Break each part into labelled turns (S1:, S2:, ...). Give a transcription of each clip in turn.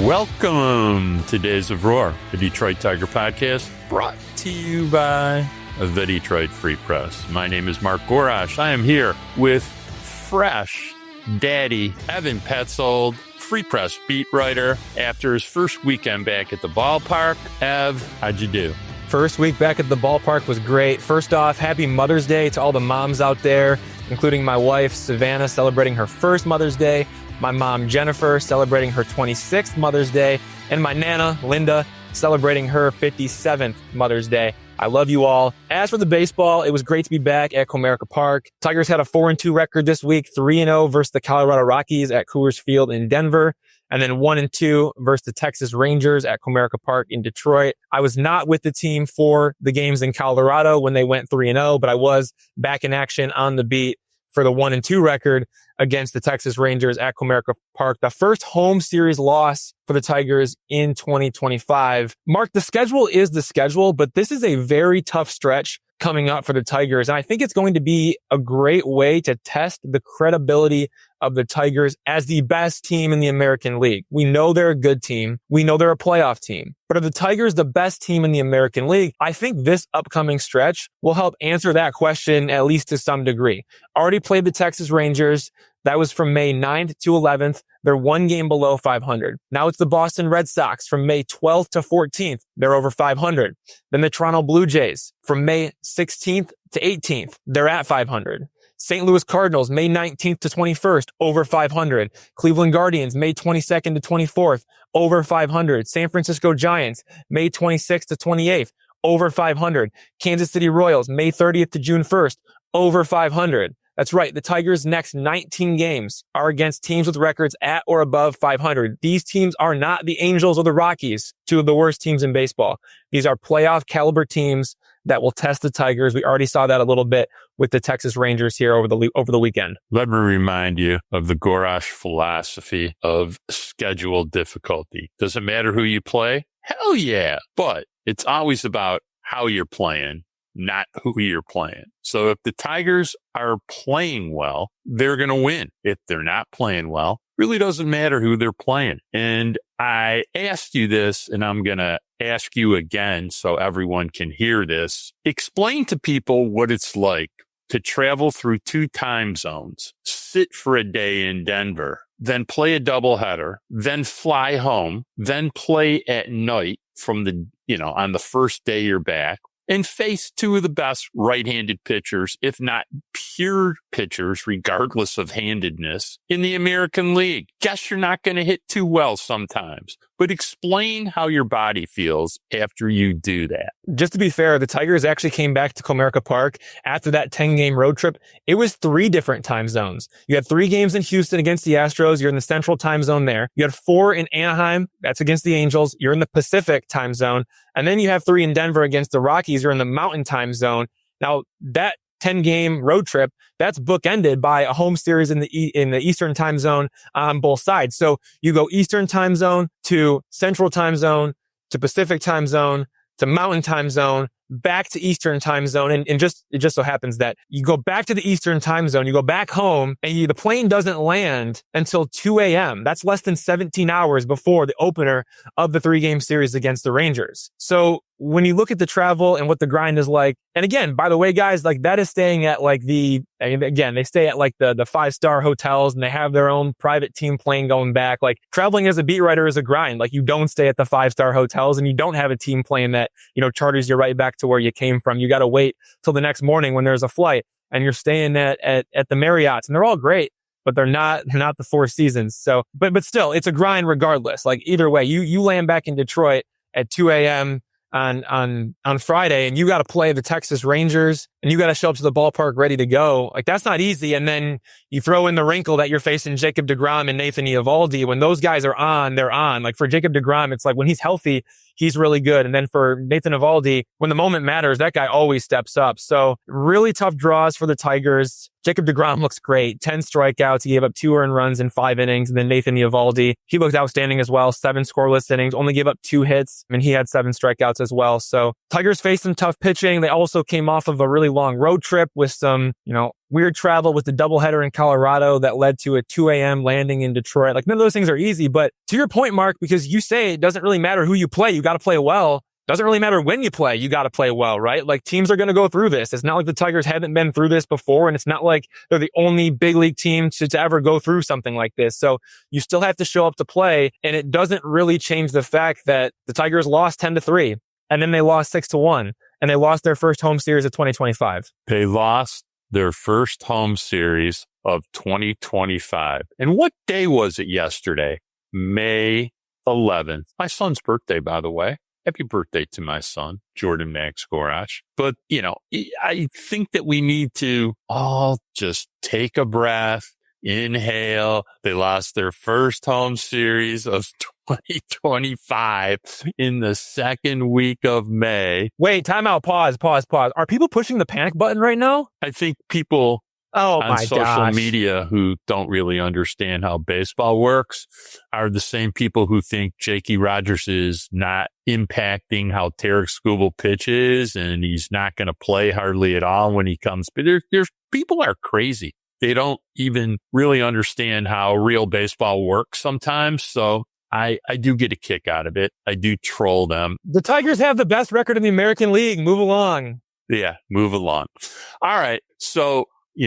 S1: Welcome to Days of Roar, the Detroit Tiger podcast, brought to you by the Detroit Free Press. My name is Mark Gorash. I am here with fresh daddy Evan Petzold, Free Press beat writer, after his first weekend back at the ballpark. Ev, how'd you do?
S2: First week back at the ballpark was great. First off, happy Mother's Day to all the moms out there, including my wife, Savannah, celebrating her first Mother's Day, my mom, Jennifer, celebrating her 26th Mother's Day, and my Nana, Linda, celebrating her 57th Mother's Day. I love you all. As for the baseball, it was great to be back at Comerica Park. Tigers had a 4-2 record this week, 3-0 versus the Colorado Rockies at Coors Field in Denver, and then 1-2 versus the Texas Rangers at Comerica Park in Detroit. I was not with the team for the games in Colorado when they went 3-0, but I was back in action on the beat for the 1-2 record against the Texas Rangers at Comerica Park. The first home series loss for the Tigers in 2025. Mark, the schedule is the schedule, but this is a very tough stretch coming up for the Tigers. And I think it's going to be a great way to test the credibility of the Tigers as the best team in the American League. We know they're a good team. We know they're a playoff team. But are the Tigers the best team in the American League? I think this upcoming stretch will help answer that question, at least to some degree. Already played the Texas Rangers. That was from May 9th to 11th. They're one game below 500. Now it's the Boston Red Sox from May 12th to 14th. They're over 500. Then the Toronto Blue Jays from May 16th to 18th. They're at 500. St. Louis Cardinals, May 19th to 21st, over 500. Cleveland Guardians, May 22nd to 24th, over 500. San Francisco Giants, May 26th to 28th, over 500. Kansas City Royals, May 30th to June 1st, over 500. That's right. The Tigers' next 19 games are against teams with records at or above 500. These teams are not the Angels or the Rockies, two of the worst teams in baseball. These are playoff caliber teams that will test the Tigers. We already saw that a little bit with the Texas Rangers here over the weekend.
S1: Let me remind you of the Gorash philosophy of schedule difficulty. Doesn't matter who you play? Hell yeah. But it's always about how you're playing, not who you're playing. So if the Tigers are playing well, they're going to win. If they're not playing well, really doesn't matter who they're playing. And I asked you this, and I'm going to ask you again so everyone can hear this. Explain to people what it's like to travel through 2 time zones, sit for a day in Denver, then play a doubleheader, then fly home, then play at night from on the first day you're back, and face 2 of the best right-handed pitchers, if not pure pitchers, regardless of handedness, in the American League. Guess you're not going to hit too well sometimes, but explain how your body feels after you do that.
S2: Just to be fair, the Tigers actually came back to Comerica Park after that 10-game road trip. It was 3 different time zones. You had 3 games in Houston against the Astros. You're in the Central time zone there. You had 4 in Anaheim. That's against the Angels. You're in the Pacific time zone. And then you have 3 in Denver against the Rockies. You're in the Mountain time zone. Now, that 10-game road trip, that's bookended by a home series in the Eastern time zone on both sides. So you go Eastern time zone to Central time zone to Pacific time zone to Mountain time zone, back to Eastern time zone. And it just so happens that you go back to the Eastern time zone, you go back home, and the plane doesn't land until 2 a.m. That's less than 17 hours before the opener of the 3-game series against the Rangers. So when you look at the travel and what the grind is like, and again, by the way, guys, like that is staying at like they stay at like the 5-star hotels, and they have their own private team plane going back. Like traveling as a beat writer is a grind. Like you don't stay at the 5-star hotels, and you don't have a team plane that, charters you right back to where you came from. You got to wait till the next morning when there's a flight, and you're staying at the Marriotts, and they're all great, but they're not the Four Seasons. So, but still, it's a grind regardless. Like either way, you land back in Detroit at 2 a.m. on Friday, and you got to play the Texas Rangers, and you got to show up to the ballpark ready to go. Like that's not easy. And then you throw in the wrinkle that you're facing Jacob deGrom and Nathan Eovaldi. When those guys are on, they're on. Like for Jacob deGrom, it's like when he's healthy, he's really good. And then for Nathan Eovaldi, when the moment matters, that guy always steps up. So really tough draws for the Tigers. Jacob deGrom looks great. 10 strikeouts. He gave up 2 earned runs in 5 innings. And then Nathan Eovaldi, he looked outstanding as well. 7 scoreless innings, only gave up 2 hits. And he had 7 strikeouts as well. So Tigers faced some tough pitching. They also came off of a really long road trip with some, weird travel with the doubleheader in Colorado that led to a 2 a.m. landing in Detroit. Like, none of those things are easy. But to your point, Mark, because you say it doesn't really matter who you play, you got to play well. Doesn't really matter when you play, you got to play well, right? Like, teams are going to go through this. It's not like the Tigers haven't been through this before, and it's not like they're the only big league team to ever go through something like this. So you still have to show up to play, and it doesn't really change the fact that the Tigers lost 10-3, and then they lost 6-1, and they lost their first home series of 2025.
S1: They lost their first home series of 2025. And what day was it yesterday? May 11th. My son's birthday, by the way. Happy birthday to my son, Jordan Max Gorash. But, I think that we need to all just take a breath, inhale. They lost their first home series of 2025 in the second week of May.
S2: Wait, time out. Pause. Are people pushing the panic button right now?
S1: I think people on social media who don't really understand how baseball works are the same people who think Jakey Rogers is not impacting how Tarik Skubal pitches and he's not going to play hardly at all when he comes. But there's people are crazy. They don't even really understand how real baseball works sometimes. So I do get a kick out of it. I do troll them.
S2: The Tigers have the best record in the American League. Move along.
S1: Yeah, move along. All right. So, we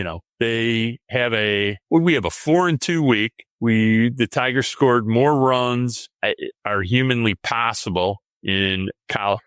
S1: have a 4-2 week. The Tigers scored more runs are humanly possible in Colorado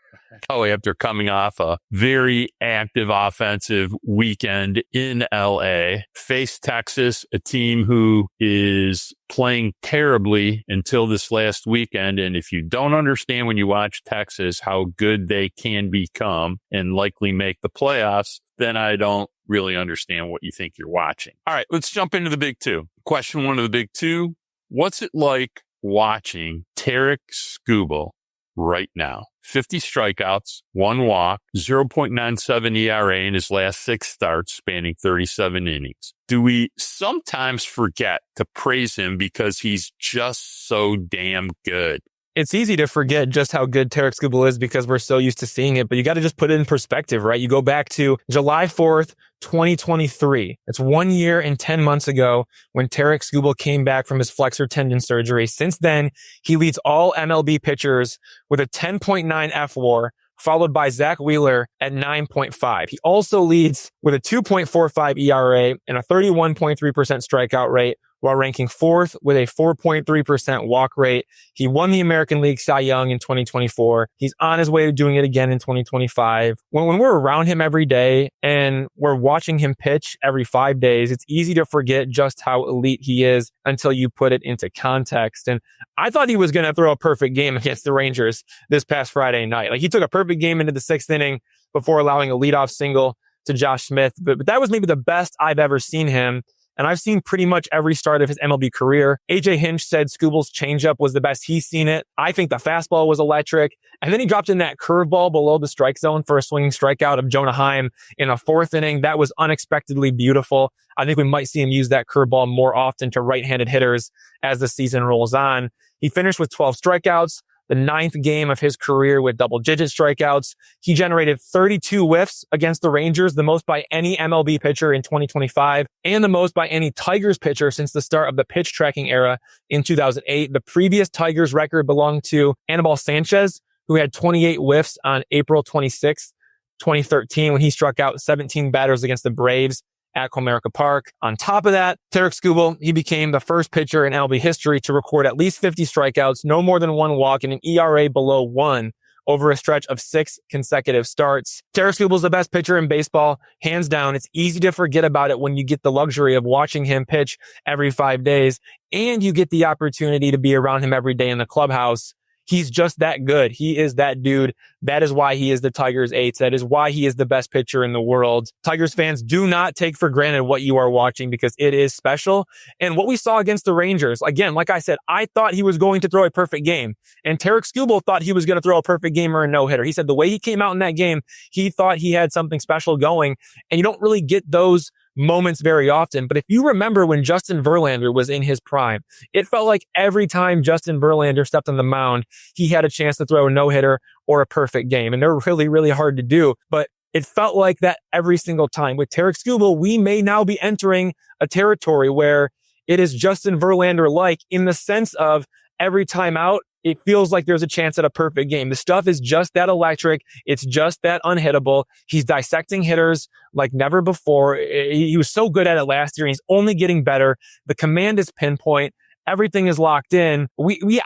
S1: after coming off a very active offensive weekend in LA. Faced Texas, a team who is playing terribly until this last weekend. And if you don't understand when you watch Texas how good they can become and likely make the playoffs, then I don't really understand what you think you're watching. All right, let's jump into the big two. Question 1 of the big two. What's it like watching Tarik Skubal right now? 50 strikeouts, 1 walk, 0.97 ERA in his last 6 starts spanning 37 innings. Do we sometimes forget to praise him because he's just so damn good?
S2: It's easy to forget just how good Tarik Skubal is because we're so used to seeing it, but you got to just put it in perspective, right? You go back to July 4th, 2023. It's 1 year and 10 months ago when Tarik Skubal came back from his flexor tendon surgery. Since then, he leads all MLB pitchers with a 10.9 FWAR, followed by Zach Wheeler at 9.5. He also leads with a 2.45 ERA and a 31.3% strikeout rate, while ranking 4th with a 4.3% walk rate. He won the American League Cy Young in 2024. He's on his way to doing it again in 2025. When we're around him every day and we're watching him pitch every 5 days, it's easy to forget just how elite he is until you put it into context. And I thought he was going to throw a perfect game against the Rangers this past Friday night. Like, he took a perfect game into the 6th inning before allowing a leadoff single to Josh Smith. But that was maybe the best I've ever seen him. And I've seen pretty much every start of his MLB career. AJ Hinch said Skubal's changeup was the best he's seen it. I think the fastball was electric. And then he dropped in that curveball below the strike zone for a swinging strikeout of Jonah Heim in a 4th inning. That was unexpectedly beautiful. I think we might see him use that curveball more often to right-handed hitters as the season rolls on. He finished with 12 strikeouts, the 9th game of his career with double-digit strikeouts. He generated 32 whiffs against the Rangers, the most by any MLB pitcher in 2025, and the most by any Tigers pitcher since the start of the pitch tracking era in 2008. The previous Tigers record belonged to Anibal Sanchez, who had 28 whiffs on April 26, 2013, when he struck out 17 batters against the Braves at Comerica Park. On top of that, Tarik Skubal, he became the first pitcher in MLB history to record at least 50 strikeouts, no more than 1 walk, and an ERA below 1 over a stretch of 6 consecutive starts. Tarik Skubal is the best pitcher in baseball, hands down. It's easy to forget about it when you get the luxury of watching him pitch every 5 days, and you get the opportunity to be around him every day in the clubhouse. He's just that good. He is that dude. That is why he is the Tigers' ace. That is why he is the best pitcher in the world. Tigers fans, do not take for granted what you are watching because it is special. And what we saw against the Rangers, again, like I said, I thought he was going to throw a perfect game. And Tarik Skubal thought he was going to throw a perfect game or a no-hitter. He said the way he came out in that game, he thought he had something special going. And you don't really get those moments very often. But if you remember when Justin Verlander was in his prime, it felt like every time Justin Verlander stepped on the mound, he had a chance to throw a no-hitter or a perfect game. And they're really, really hard to do. But it felt like that every single time. With Tarik Skubal, we may now be entering a territory where it is Justin Verlander-like in the sense of every time out, it feels like there's a chance at a perfect game. The stuff is just that electric. It's just that unhittable. He's dissecting hitters like never before. He was so good at it last year, and he's only getting better. The command is pinpoint. Everything is locked in.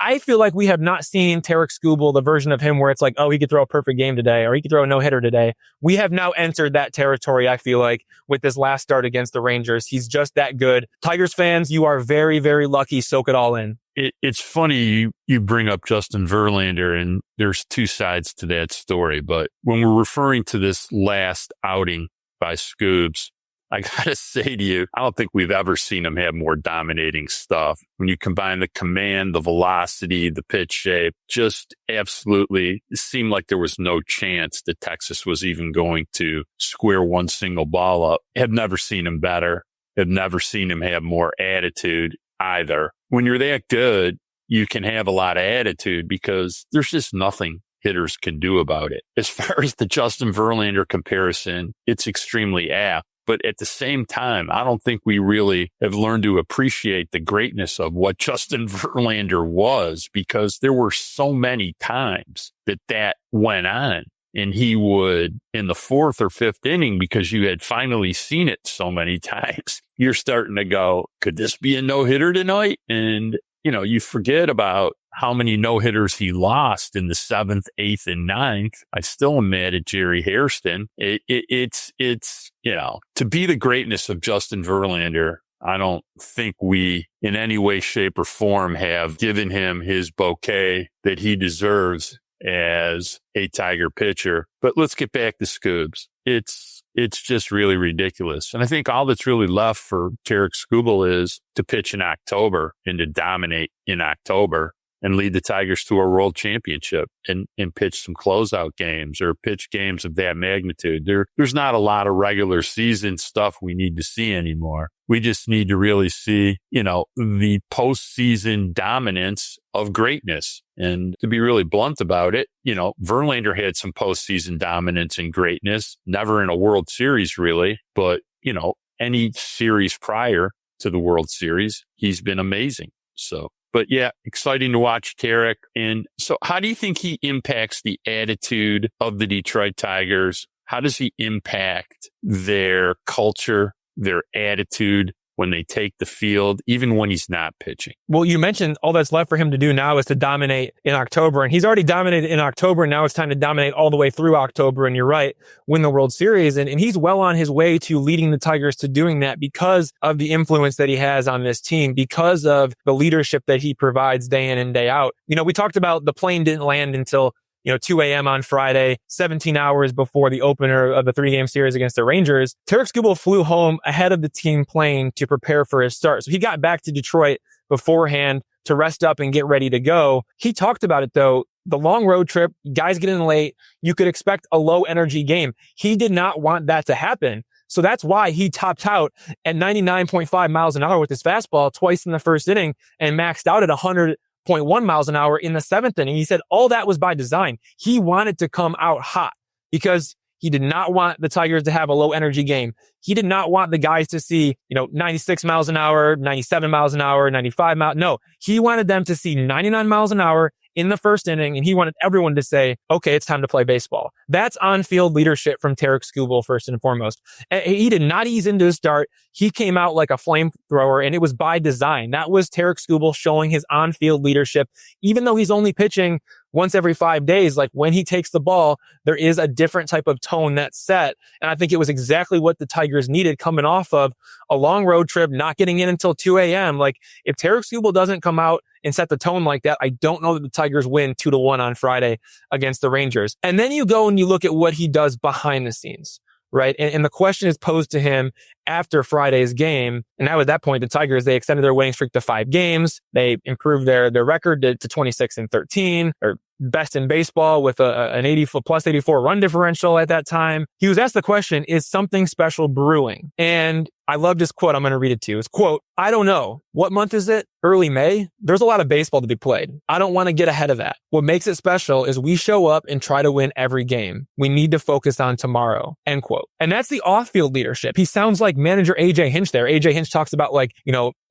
S2: I feel like we have not seen Tarik Skubal, the version of him where it's like, oh, he could throw a perfect game today, or he could throw a no-hitter today. We have now entered that territory, I feel like, with this last start against the Rangers. He's just that good. Tigers fans, you are very, very lucky. Soak it all in.
S1: It's funny you bring up Justin Verlander, and there's two sides to that story. But when we're referring to this last outing by Scoobs, I gotta say to you, I don't think we've ever seen him have more dominating stuff. When you combine the command, the velocity, the pitch shape, just absolutely, it seemed like there was no chance that Texas was even going to square one single ball up. Have never seen him better. Have never seen him have more attitude either. When you're that good, you can have a lot of attitude because there's just nothing hitters can do about it. As far as the Justin Verlander comparison, it's extremely apt. But at the same time, I don't think we really have learned to appreciate the greatness of what Justin Verlander was, because there were so many times that went on. And he would, in the fourth or fifth inning, because you had finally seen it so many times, you're starting to go, could this be a no-hitter tonight? And, you forget about how many no-hitters he lost in the 7th, 8th, and 9th. I still am mad at Jerry Hairston. It's to be the greatness of Justin Verlander, I don't think we in any way, shape, or form have given him his bouquet that he deserves as a Tiger pitcher. But let's get back to Scoobs. It's just really ridiculous. And I think all that's really left for Tarik Skubal is to pitch in October and to dominate in October and lead the Tigers to a world championship and pitch some closeout games or pitch games of that magnitude. There's not a lot of regular season stuff we need to see anymore. We just need to really see, the postseason dominance of greatness. And to be really blunt about it, Verlander had some postseason dominance and greatness, never in a World Series really, but, any series prior to the World Series, he's been amazing. But yeah, exciting to watch Tarik. And so how do you think he impacts the attitude of the Detroit Tigers? How does he impact their culture, their attitude when they take the field, even when he's not pitching?
S2: Well, you mentioned all that's left for him to do now is to dominate in October. And he's already dominated in October. And now it's time to dominate all the way through October. And you're right, win the World Series. And he's well on his way to leading the Tigers to doing that because of the influence that he has on this team, because of the leadership that he provides day in and day out. We talked about the plane didn't land until 2 a.m. on Friday, 17 hours before the opener of the 3-game series against the Rangers. Tarik Skubal flew home ahead of the team plane to prepare for his start. So he got back to Detroit beforehand to rest up and get ready to go. He talked about it though. The long road trip, guys get in late. You could expect a low energy game. He did not want that to happen. So that's why he topped out at 99.5 miles an hour with his fastball twice in the first inning and maxed out at 100.1 miles an hour in the 7th inning. He said all that was by design. He wanted to come out hot because he did not want the Tigers to have a low energy game. He did not want the guys to see, 96 miles an hour, 97 miles an hour, 95 miles. No, he wanted them to see 99 miles an hour in the first inning, and he wanted everyone to say, okay, it's time to play baseball. That's on-field leadership from Tarik Skubal, first and foremost. And he did not ease into his start. He came out like a flamethrower, and it was by design. That was Tarik Skubal showing his on-field leadership. Even though he's only pitching once every 5 days, like when he takes the ball, there is a different type of tone that's set. And I think it was exactly what the Tigers needed coming off of a long road trip, not getting in until 2 a.m. Like if Tarik Skubal doesn't come out and set the tone like that, I don't know that the Tigers win 2-1 on Friday against the Rangers. And then you go and you look at what he does behind the scenes, right? And the question is posed to him after Friday's game. And now at that point, the Tigers, they extended their winning streak to 5 games. They improved their record to 26-13, or best in baseball with an 84 run differential at that time. He was asked the question, is something special brewing? And I loved his quote. I'm going to read it to you. It's quote, I don't know. What month is it? Early May? There's a lot of baseball to be played. I don't want to get ahead of that. What makes it special is we show up and try to win every game. We need to focus on tomorrow. End quote. And that's the off-field leadership. He sounds like manager AJ Hinch there. AJ Hinch talks about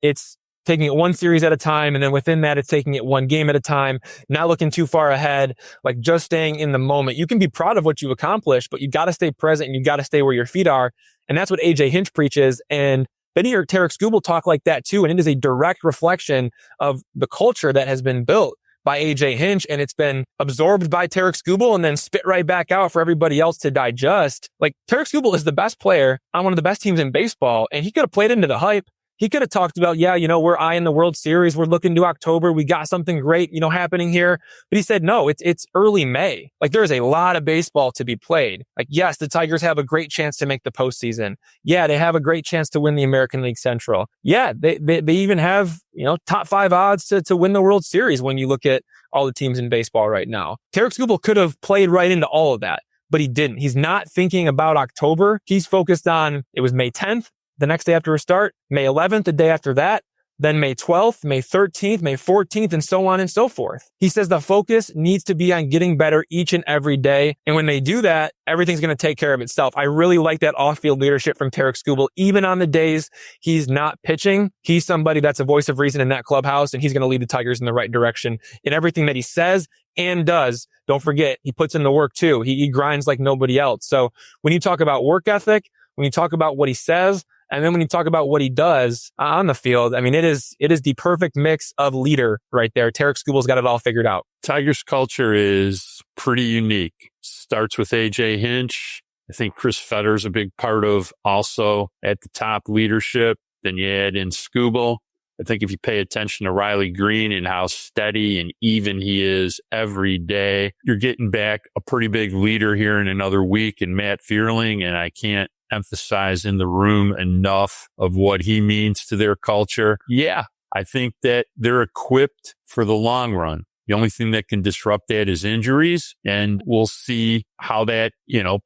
S2: it's taking it one series at a time. And then within that, it's taking it one game at a time, not looking too far ahead, like just staying in the moment. You can be proud of what you accomplished, but you got to stay present and you got to stay where your feet are. And that's what AJ Hinch preaches. And then you hear Tarik Skubal talk like that too. And it is a direct reflection of the culture that has been built by AJ Hinch. And it's been absorbed by Tarik Skubal and then spit right back out for everybody else to digest. Like Tarik Skubal is the best player on one of the best teams in baseball. And he could have played into the hype. He could have talked about, we're eyeing the World Series. We're looking to October. We got something great, happening here. But he said, no, it's early May. Like there's a lot of baseball to be played. Like, yes, the Tigers have a great chance to make the postseason. Yeah, they have a great chance to win the American League Central. Yeah, they even have, top 5 odds to win the World Series when you look at all the teams in baseball right now. Tarik Skubal could have played right into all of that, but he didn't. He's not thinking about October. He's focused on, it was May 10th. The next day after a start, May 11th, the day after that, then May 12th, May 13th, May 14th, and so on and so forth. He says the focus needs to be on getting better each and every day. And when they do that, everything's going to take care of itself. I really like that off-field leadership from Tarik Skubal. Even on the days he's not pitching, he's somebody that's a voice of reason in that clubhouse, and he's going to lead the Tigers in the right direction in everything that he says and does. Don't forget, he puts in the work too. He grinds like nobody else. So when you talk about work ethic, when you talk about what he says, and then when you talk about what he does on the field, I mean, it is the perfect mix of leader right there. Tarik Skubal's got it all figured out.
S1: Tigers culture is pretty unique. Starts with AJ Hinch. I think Chris Fetter's a big part of also at the top leadership. Then you add in Skubal. I think if you pay attention to Riley Green and how steady and even he is every day, you're getting back a pretty big leader here in another week in Matt Vierling. And I can't emphasize in the room enough of what he means to their culture. Yeah, I think that they're equipped for the long run. The only thing that can disrupt that is injuries, and we'll see how that,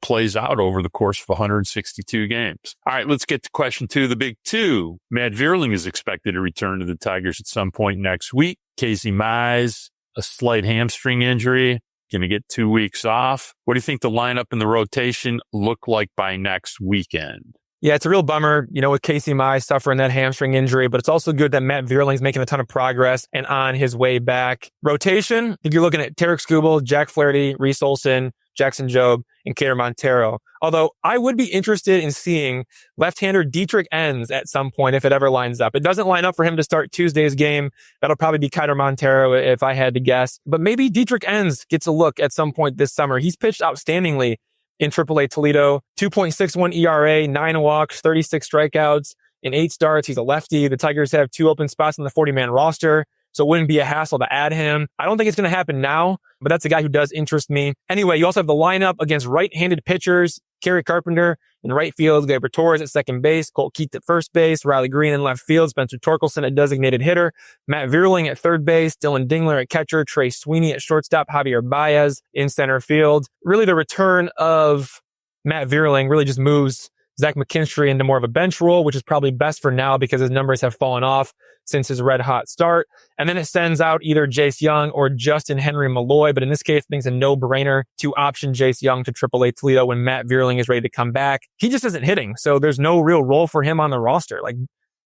S1: plays out over the course of 162 games. All right, let's get to question 2, the big 2. Matt Vierling is expected to return to the Tigers at some point next week. Casey Mize, a slight hamstring injury. Going to get 2 weeks off. What do you think the lineup and the rotation look like by next weekend?
S2: Yeah, it's a real bummer, with Casey Mize suffering that hamstring injury, but it's also good that Matt Vierling's making a ton of progress and on his way back. Rotation, I think you're looking at Tarik Skubal, Jack Flaherty, Reese Olson, Jackson Jobe, and Kader Montero. Although I would be interested in seeing left-hander Dietrich Enns at some point if it ever lines up. It doesn't line up for him to start Tuesday's game. That'll probably be Kader Montero if I had to guess. But maybe Dietrich Enns gets a look at some point this summer. He's pitched outstandingly in AAA Toledo, 2.61 ERA, 9 walks, 36 strikeouts in 8 starts. He's a lefty. The Tigers have 2 open spots on the 40-man roster, so it wouldn't be a hassle to add him. I don't think it's going to happen now, but that's a guy who does interest me. Anyway, you also have the lineup against right-handed pitchers, Kerry Carpenter in right field, Gleyber Torres at second base, Colt Keith at first base, Riley Green in left field, Spencer Torkelson at designated hitter, Matt Vierling at third base, Dylan Dingler at catcher, Trey Sweeney at shortstop, Javier Baez in center field. Really, the return of Matt Vierling really just moves Zach McKinstry into more of a bench role, which is probably best for now because his numbers have fallen off since his red hot start. And then it sends out either Jace Young or Justin Henry Malloy. But in this case, I think it's a no-brainer to option Jace Young to AAA Toledo when Matt Vierling is ready to come back. He just isn't hitting, so there's no real role for him on the roster. Like,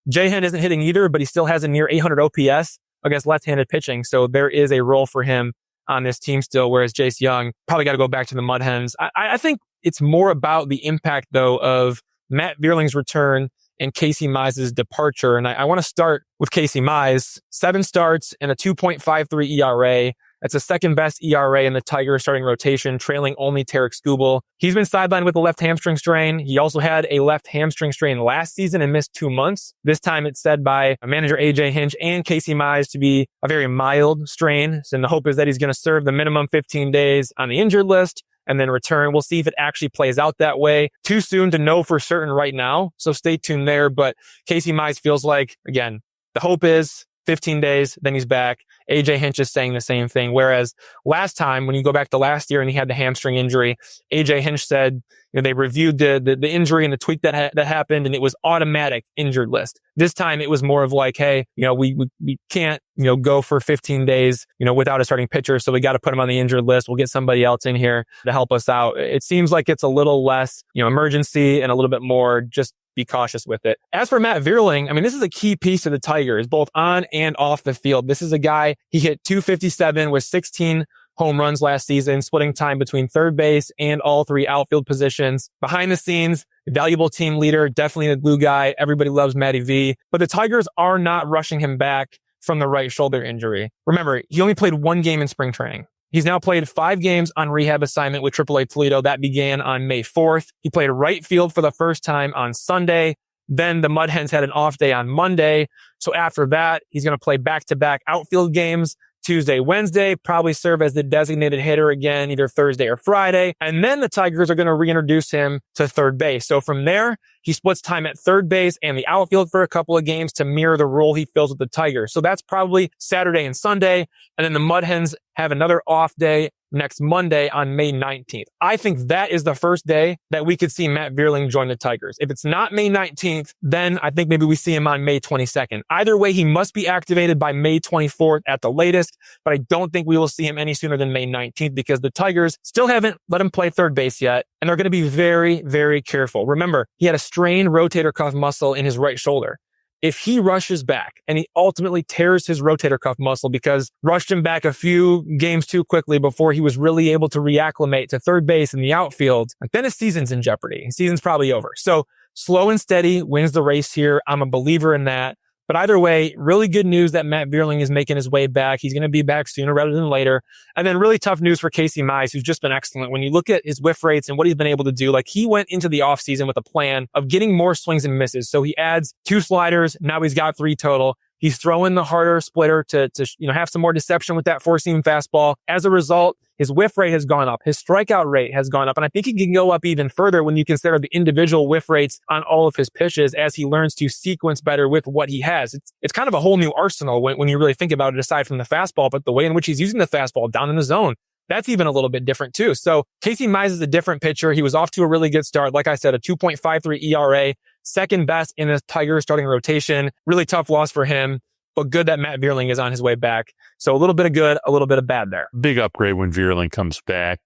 S2: Jahan isn't hitting either, but he still has a near 800 OPS against left-handed pitching. So there is a role for him on this team still, whereas Jace Young probably got to go back to the Mud Hens. I think it's more about the impact, though, of Matt Vierling's return and Casey Mize's departure. And I want to start with Casey Mize. 7 starts and a 2.53 ERA. That's the second best ERA in the Tigers starting rotation, trailing only Tarik Skubal. He's been sidelined with a left hamstring strain. He also had a left hamstring strain last season and missed 2 months. This time it's said by manager AJ Hinch and Casey Mize to be a very mild strain. So the hope is that he's going to serve the minimum 15 days on the injured list and then return. We'll see if it actually plays out that way. Too soon to know for certain right now, so stay tuned there. But Casey Mize feels like, again, the hope is 15 days, then he's back. AJ Hinch is saying the same thing. Whereas last time, when you go back to last year and he had the hamstring injury, AJ Hinch said, they reviewed the injury and the tweak that happened, and it was automatic injured list. This time it was more of like, hey, we can't, go for 15 days, without a starting pitcher. So we got to put him on the injured list. We'll get somebody else in here to help us out. It seems like it's a little less, emergency and a little bit more just be cautious with it. As for Matt Vierling, this is a key piece of the Tigers, both on and off the field. This is a guy, he hit .257 with 16 home runs last season, splitting time between third base and all three outfield positions. Behind the scenes, valuable team leader, definitely a glue guy. Everybody loves Matty V. But the Tigers are not rushing him back from the right shoulder injury. Remember, he only played one game in spring training. He's now played 5 games on rehab assignment with AAA Toledo. That began on May 4th. He played right field for the first time on Sunday. Then the Mud Hens had an off day on Monday. So after that, he's going to play back-to-back outfield games. Tuesday, Wednesday, probably serve as the designated hitter again, either Thursday or Friday. And then the Tigers are going to reintroduce him to third base. So from there, he splits time at third base and the outfield for a couple of games to mirror the role he fills with the Tigers. So that's probably Saturday and Sunday. And then the Mud Hens have another off day next Monday on May 19th. I think that is the first day that we could see Matt Vierling join the Tigers. If it's not May 19th, then I think maybe we see him on May 22nd. Either way, he must be activated by May 24th at the latest, but I don't think we will see him any sooner than May 19th because the Tigers still haven't let him play third base yet, and they're going to be very, very careful. Remember, he had a strained rotator cuff muscle in his right shoulder. If he rushes back and he ultimately tears his rotator cuff muscle because rushed him back a few games too quickly before he was really able to reacclimate to third base in the outfield, then his season's in jeopardy. His season's probably over. So slow and steady wins the race here. I'm a believer in that. But either way, really good news that Matt Vierling is making his way back. He's going to be back sooner rather than later. And then really tough news for Casey Mize, who's just been excellent. When you look at his whiff rates and what he's been able to do, like he went into the offseason with a plan of getting more swings and misses. So he adds 2 sliders. Now he's got 3 total. He's throwing the harder splitter to have some more deception with that 4-seam fastball. As a result, his whiff rate has gone up. His strikeout rate has gone up. And I think he can go up even further when you consider the individual whiff rates on all of his pitches as he learns to sequence better with what he has. It's kind of a whole new arsenal when you really think about it, aside from the fastball, but the way in which he's using the fastball down in the zone, that's even a little bit different too. So Casey Mize is a different pitcher. He was off to a really good start. Like I said, a 2.53 ERA, second best in the Tigers starting rotation. Really tough loss for him. But good that Matt Vierling is on his way back. So a little bit of good, a little bit of bad there.
S1: Big upgrade when Vierling comes back,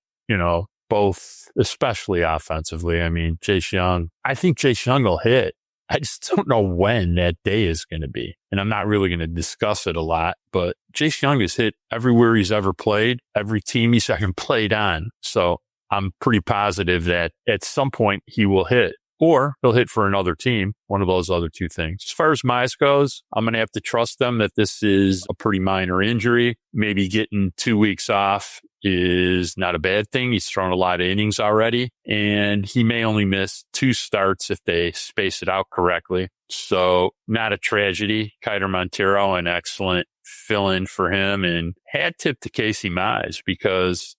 S1: both, especially offensively. Chase Young, I think Chase Young will hit. I just don't know when that day is going to be. And I'm not really going to discuss it a lot, but Chase Young has hit everywhere he's ever played, every team he's ever played on. So I'm pretty positive that at some point he will hit. Or he'll hit for another team, one of those other 2 things. As far as Mize goes, I'm going to have to trust them that this is a pretty minor injury. Maybe getting 2 weeks off is not a bad thing. He's thrown a lot of innings already, and he may only miss 2 starts if they space it out correctly. So not a tragedy. Kiter Montero, an excellent fill-in for him, and hat tip to Casey Mize because,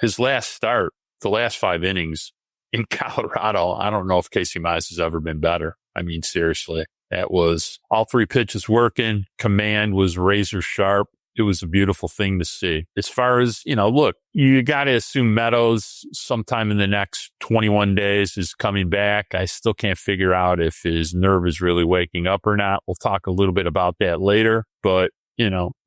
S1: his last start, the last 5 innings, in Colorado, I don't know if Casey Mize has ever been better. Seriously, that was all 3 pitches working. Command was razor sharp. It was a beautiful thing to see. As far as, look, you got to assume Meadows sometime in the next 21 days is coming back. I still can't figure out if his nerve is really waking up or not. We'll talk a little bit about that later, but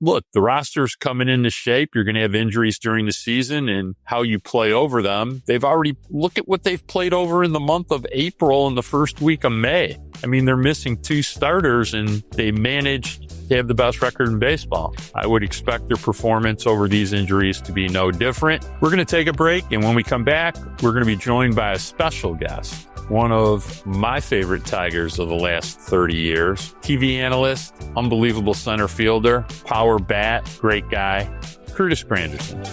S1: look, the roster's coming into shape. You're going to have injuries during the season, and how you play over them. Look at what they've played over in the month of April and the first week of May. They're missing 2 starters, and they managed to have the best record in baseball. I would expect their performance over these injuries to be no different. We're going to take a break, and when we come back, we're going to be joined by a special guest. One of my favorite Tigers of the last 30 years. TV analyst, unbelievable center fielder, power bat, great guy, Curtis Granderson.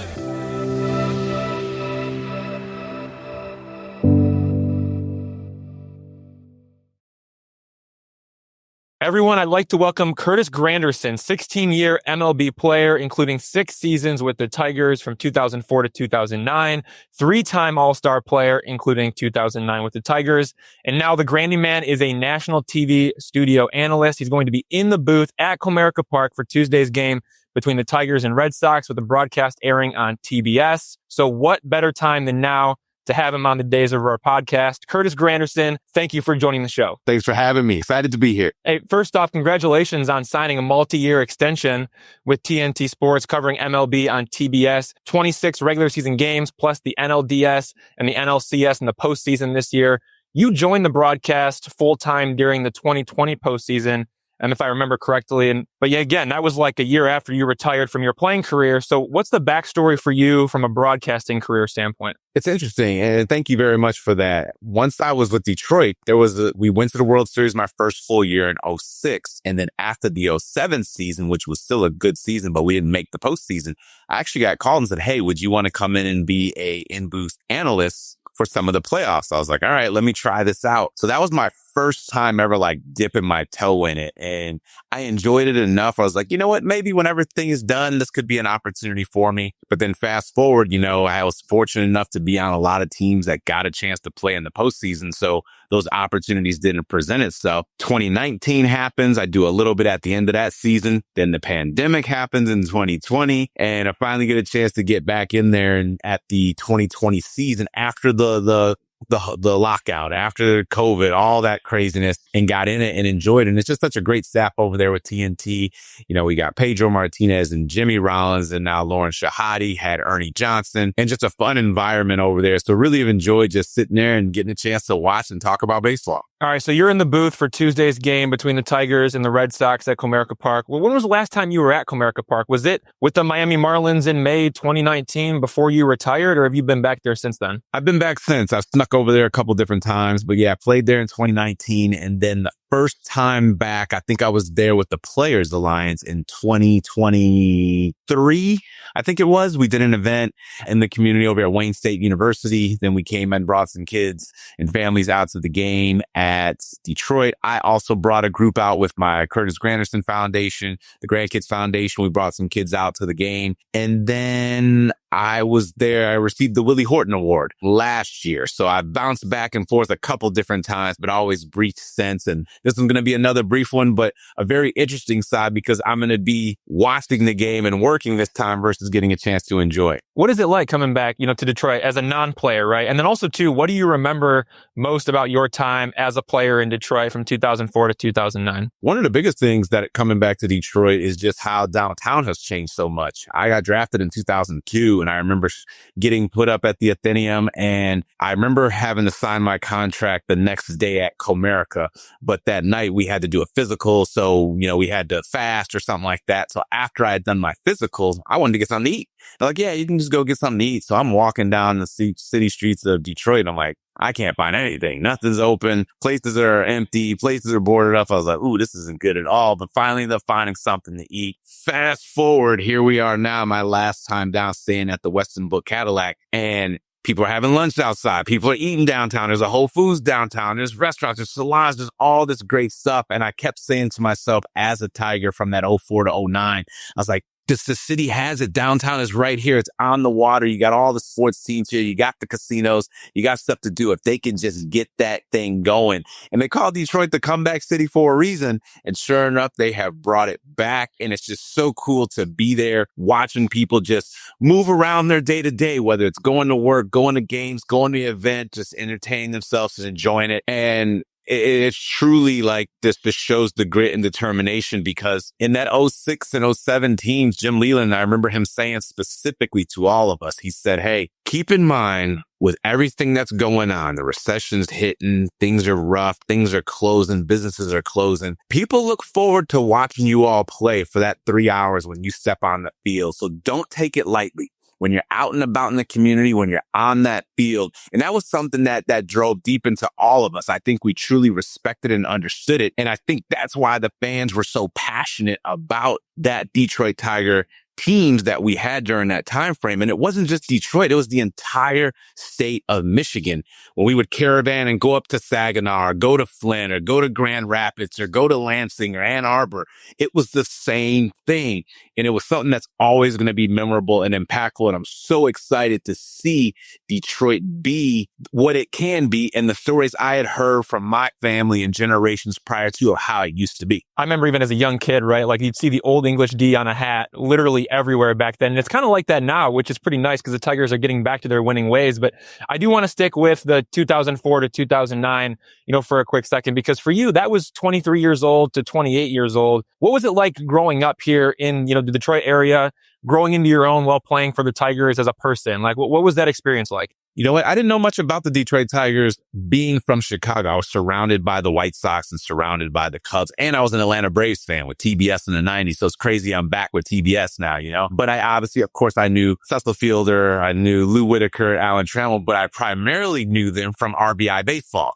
S2: Everyone, I'd like to welcome Curtis Granderson, 16-year MLB player, including 6 seasons with the Tigers from 2004 to 2009, 3-time All-Star player, including 2009 with the Tigers. And now the Grandy Man is a national TV studio analyst. He's going to be in the booth at Comerica Park for Tuesday's game between the Tigers and Red Sox with the broadcast airing on TBS. So what better time than now to have him on the days of our podcast? Curtis Granderson, thank you for joining the show.
S3: Thanks for having me. Excited to be here.
S2: Hey, first off, congratulations on signing a multi-year extension with TNT Sports covering MLB on TBS. 26 regular season games plus the NLDS and the NLCS in the postseason this year. You joined the broadcast full-time during the 2020 postseason, and if I remember correctly. But yeah, again, that was like a year after you retired from your playing career. So what's the backstory for you from a broadcasting career standpoint?
S3: It's interesting, and thank you very much for that. Once I was with Detroit, we went to the World Series my first full year in 2006, and then after the 2007 season, which was still a good season, but we didn't make the postseason, I actually got called and said, hey, would you want to come in and be a in-booth analyst for some of the playoffs? I was like, all right, let me try this out. So that was my first time ever like dipping my toe in it. And I enjoyed it enough. I was like, you know what, maybe when everything is done, this could be an opportunity for me. But then fast forward, I was fortunate enough to be on a lot of teams that got a chance to play in the postseason. So those opportunities didn't present itself. 2019 happens. I do a little bit at the end of that season. Then the pandemic happens in 2020. And I finally get a chance to get back in there and at the 2020 season after the lockout, after COVID, all that craziness, and got in it and enjoyed it. And it's just such a great staff over there with TNT. We got Pedro Martinez and Jimmy Rollins, and now Lauren Shahadi, had Ernie Johnson, and just a fun environment over there. So really have enjoyed just sitting there and getting a chance to watch and talk about baseball.
S2: All right, so you're in the booth for Tuesday's game between the Tigers and the Red Sox at Comerica Park. Well, when was the last time you were at Comerica Park? Was it with the Miami Marlins in May 2019 before you retired, or have you been back there since then?
S3: I've been back since. I've snuck over there a couple different times, but yeah, I played there in 2019. And then the first time back, I think I was there with the Players Alliance in 2023. I think it was. We did an event in the community over at Wayne State University. Then we came and brought some kids and families out to the game at Detroit. I also brought a group out with my Curtis Granderson Foundation, the Grandkids Foundation. We brought some kids out to the game. And then I was there. I received the Willie Horton Award last year. So I bounced back and forth a couple different times, but always brief since. And this is going to be another brief one, but a very interesting side because I'm going to be watching the game and working this time versus getting a chance to enjoy it.
S2: What is it like coming back, to Detroit as a non-player, right? And then also too, what do you remember most about your time as a player in Detroit from 2004 to 2009?
S3: One of the biggest things that coming back to Detroit is just how downtown has changed so much. I got drafted in 2002. And I remember getting put up at the Athenaeum, and I remember having to sign my contract the next day at Comerica. But that night we had to do a physical. So, we had to fast or something like that. So after I had done my physical, I wanted to get something to eat. They're like, yeah, you can just go get something to eat. So I'm walking down the city streets of Detroit. And I'm like, I can't find anything. Nothing's open. Places are empty. Places are boarded up. I was like, ooh, this isn't good at all. But finally, they're finding something to eat. Fast forward, here we are now, my last time down staying at the Weston Book Cadillac. And people are having lunch outside. People are eating downtown. There's a Whole Foods downtown. There's restaurants. There's salons. There's all this great stuff. And I kept saying to myself as a Tiger from that 04 to 09, I was like, the city has it. Downtown is right here. It's on the water. You got all the sports teams here. You got the casinos. You got stuff to do if they can just get that thing going. And they call Detroit the comeback city for a reason. And sure enough, they have brought it back. And it's just so cool to be there watching people just move around their day to day, whether it's going to work, going to games, going to the event, just entertaining themselves and enjoying it. And it's truly like this shows the grit and determination because in that 06 and 07 teams, Jim Leland, I remember him saying specifically to all of us, he said, hey, keep in mind with everything that's going on, the recession's hitting, things are rough, things are closing, businesses are closing. People look forward to watching you all play for that 3 hours when you step on the field. So don't take it lightly. When you're out and about in the community, when you're on that field. And that was something that drove deep into all of us. I think we truly respected and understood it. And I think that's why the fans were so passionate about that Detroit Tiger teams that we had during that time frame. And it wasn't just Detroit. It was the entire state of Michigan. When we would caravan and go up to Saginaw, or go to Flint, or go to Grand Rapids, or go to Lansing or Ann Arbor, it was the same thing. And it was something that's always going to be memorable and impactful. And I'm so excited to see Detroit be what it can be, and the stories I had heard from my family and generations prior to of how it used to be.
S2: I remember even as a young kid, right? Like you'd see the Old English D on a hat literally everywhere back then. And it's kind of like that now, which is pretty nice because the Tigers are getting back to their winning ways. But I do want to stick with the 2004 to 2009, for a quick second, because for you, that was 23 years old to 28 years old. What was it like growing up here in, the Detroit area, growing into your own while playing for the Tigers as a person? Like, what was that experience like?
S3: You know what? I didn't know much about the Detroit Tigers being from Chicago. I was surrounded by the White Sox and surrounded by the Cubs. And I was an Atlanta Braves fan with TBS in the 90s. So it's crazy I'm back with TBS now, But I obviously, of course, I knew Cecil Fielder. I knew Lou Whitaker, Alan Trammell, but I primarily knew them from RBI baseball,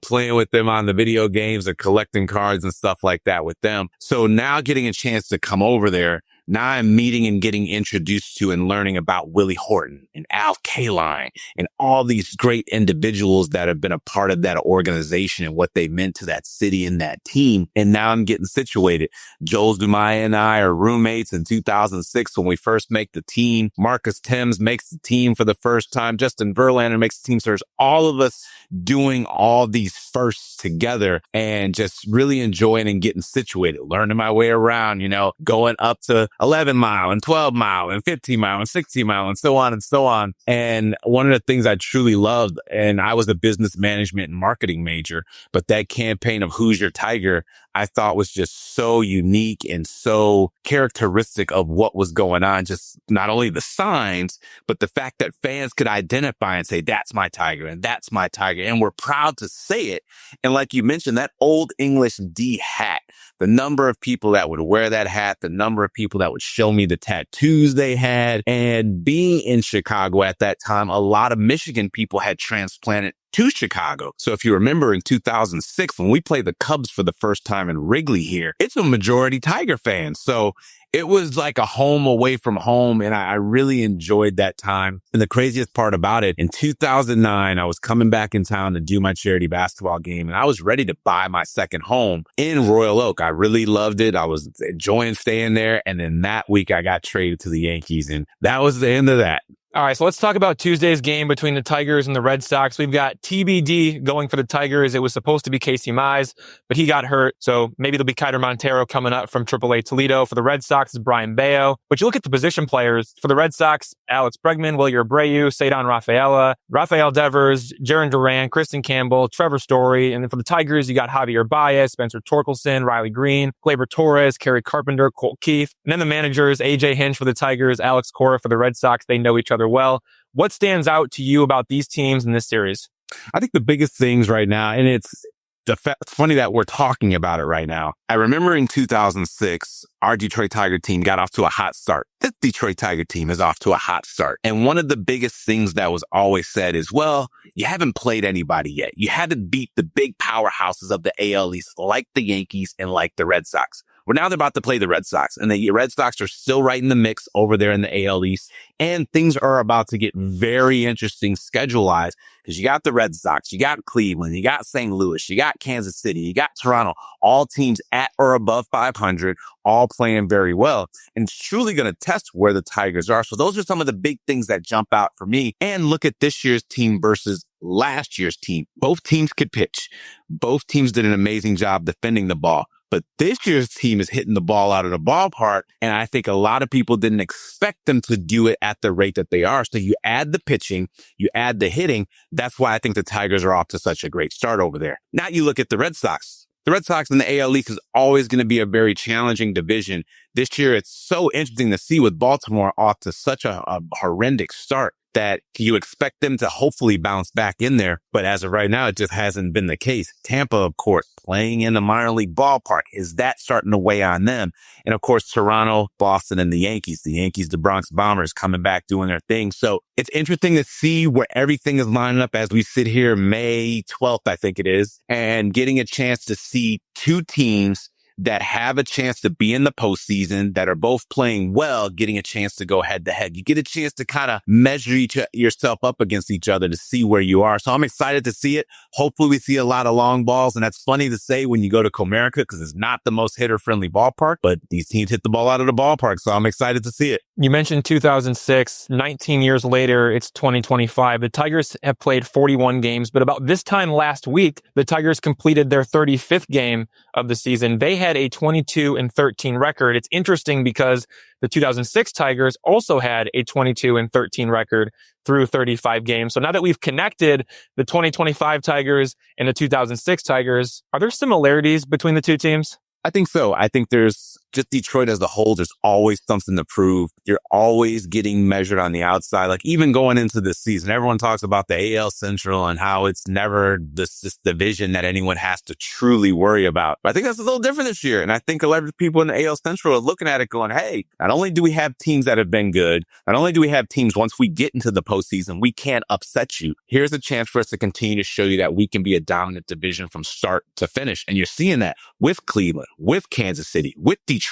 S3: playing with them on the video games or collecting cards and stuff like that with them. So now getting a chance to come over there, now I'm meeting and getting introduced to and learning about Willie Horton and Al Kaline and all these great individuals that have been a part of that organization and what they meant to that city and that team. And now I'm getting situated. Joel Dumaya and I are roommates in 2006 when we first make the team. Marcus Thames makes the team for the first time. Justin Verlander makes the team. So there's all of us doing all these firsts together and just really enjoying and getting situated, learning my way around, going up to 11 mile and 12 mile and 15 mile and 60 mile and so on and so on. And one of the things I truly loved, and I was a business management and marketing major, but that campaign of Who's Your Tiger, I thought was just so unique and so characteristic of what was going on. Just not only the signs, but the fact that fans could identify and say, that's my Tiger and that's my Tiger. And we're proud to say it. And like you mentioned, that Old English D hat, the number of people that would wear that hat, the number of people that would show me the tattoos they had. And being in Chicago at that time, a lot of Michigan people had transplanted to Chicago. So if you remember in 2006, when we played the Cubs for the first time in Wrigley here, it's a majority Tiger fan. So it was like a home away from home. And I really enjoyed that time. And the craziest part about it, in 2009, I was coming back in town to do my charity basketball game. And I was ready to buy my second home in Royal Oak. I really loved it. I was enjoying staying there. And then that week I got traded to the Yankees. And that was the end of that.
S2: All right, so let's talk about Tuesday's game between the Tigers and the Red Sox. We've got TBD going for the Tigers. It was supposed to be Casey Mize, but he got hurt. So maybe there'll be Kiter Montero coming up from AAA Toledo. For the Red Sox, it's Brian Bayo. But you look at the position players. For the Red Sox, Alex Bregman, Wilyer Abreu, Cedon Rafaela, Rafael Devers, Jaron Duran, Kristen Campbell, Trevor Story. And then for the Tigers, you got Javier Baez, Spencer Torkelson, Riley Green, Gleyber Torres, Kerry Carpenter, Colt Keith. And then the managers, AJ Hinch for the Tigers, Alex Cora for the Red Sox. They know each other well. What stands out to you about these teams in this series?
S3: I think the biggest things right now, and it's funny that we're talking about it right now. I remember in 2006, our Detroit Tiger team got off to a hot start. This Detroit Tiger team is off to a hot start. And one of the biggest things that was always said is, well, you haven't played anybody yet. You had to beat the big powerhouses of the AL East, like the Yankees and like the Red Sox. Well, now they're about to play the Red Sox, and the Red Sox are still right in the mix over there in the AL East. And things are about to get very interesting schedule-wise because you got the Red Sox, you got Cleveland, you got St. Louis, you got Kansas City, you got Toronto, all teams at or above 500, all playing very well. And it's truly going to test where the Tigers are. So those are some of the big things that jump out for me. And look at this year's team versus last year's team. Both teams could pitch. Both teams did an amazing job defending the ball. But this year's team is hitting the ball out of the ballpark. And I think a lot of people didn't expect them to do it at the rate that they are. So you add the pitching, you add the hitting. That's why I think the Tigers are off to such a great start over there. Now you look at the Red Sox. The Red Sox in the AL East is always going to be a very challenging division. This year, it's so interesting to see with Baltimore off to such a horrendous start that you expect them to hopefully bounce back in there. But as of right now, it just hasn't been the case. Tampa, of course, playing in the minor league ballpark. Is that starting to weigh on them? And of course, Toronto, Boston, and the Yankees, the Bronx Bombers coming back doing their thing. So it's interesting to see where everything is lining up as we sit here May 12th, I think it is, and getting a chance to see two teams that have a chance to be in the postseason, that are both playing well, getting a chance to go head to head. You get a chance to kind of measure yourself up against each other to see where you are. So I'm excited to see it. Hopefully we see a lot of long balls. And that's funny to say when you go to Comerica because it's not the most hitter-friendly ballpark, but these teams hit the ball out of the ballpark. So I'm excited to see it.
S2: You mentioned 2006, 19 years later, it's 2025. The Tigers have played 41 games, but about this time last week, the Tigers completed their 35th game of the season. They had a 22-13 record. It's interesting because the 2006 Tigers also had a 22-13 record through 35 games. So now that we've connected the 2025 Tigers and the 2006 Tigers, are there similarities between the two teams?
S3: I think so. I think there's just Detroit as a whole. There's always something to prove. You're always getting measured on the outside. Like even going into this season, everyone talks about the AL Central and how it's never this division that anyone has to truly worry about. But I think that's a little different this year. And I think a lot of people in the AL Central are looking at it going, hey, not only do we have teams that have been good, not only do we have teams once we get into the postseason, we can't upset you. Here's a chance for us to continue to show you that we can be a dominant division from start to finish. And you're seeing that with Cleveland, with Kansas City, with Detroit.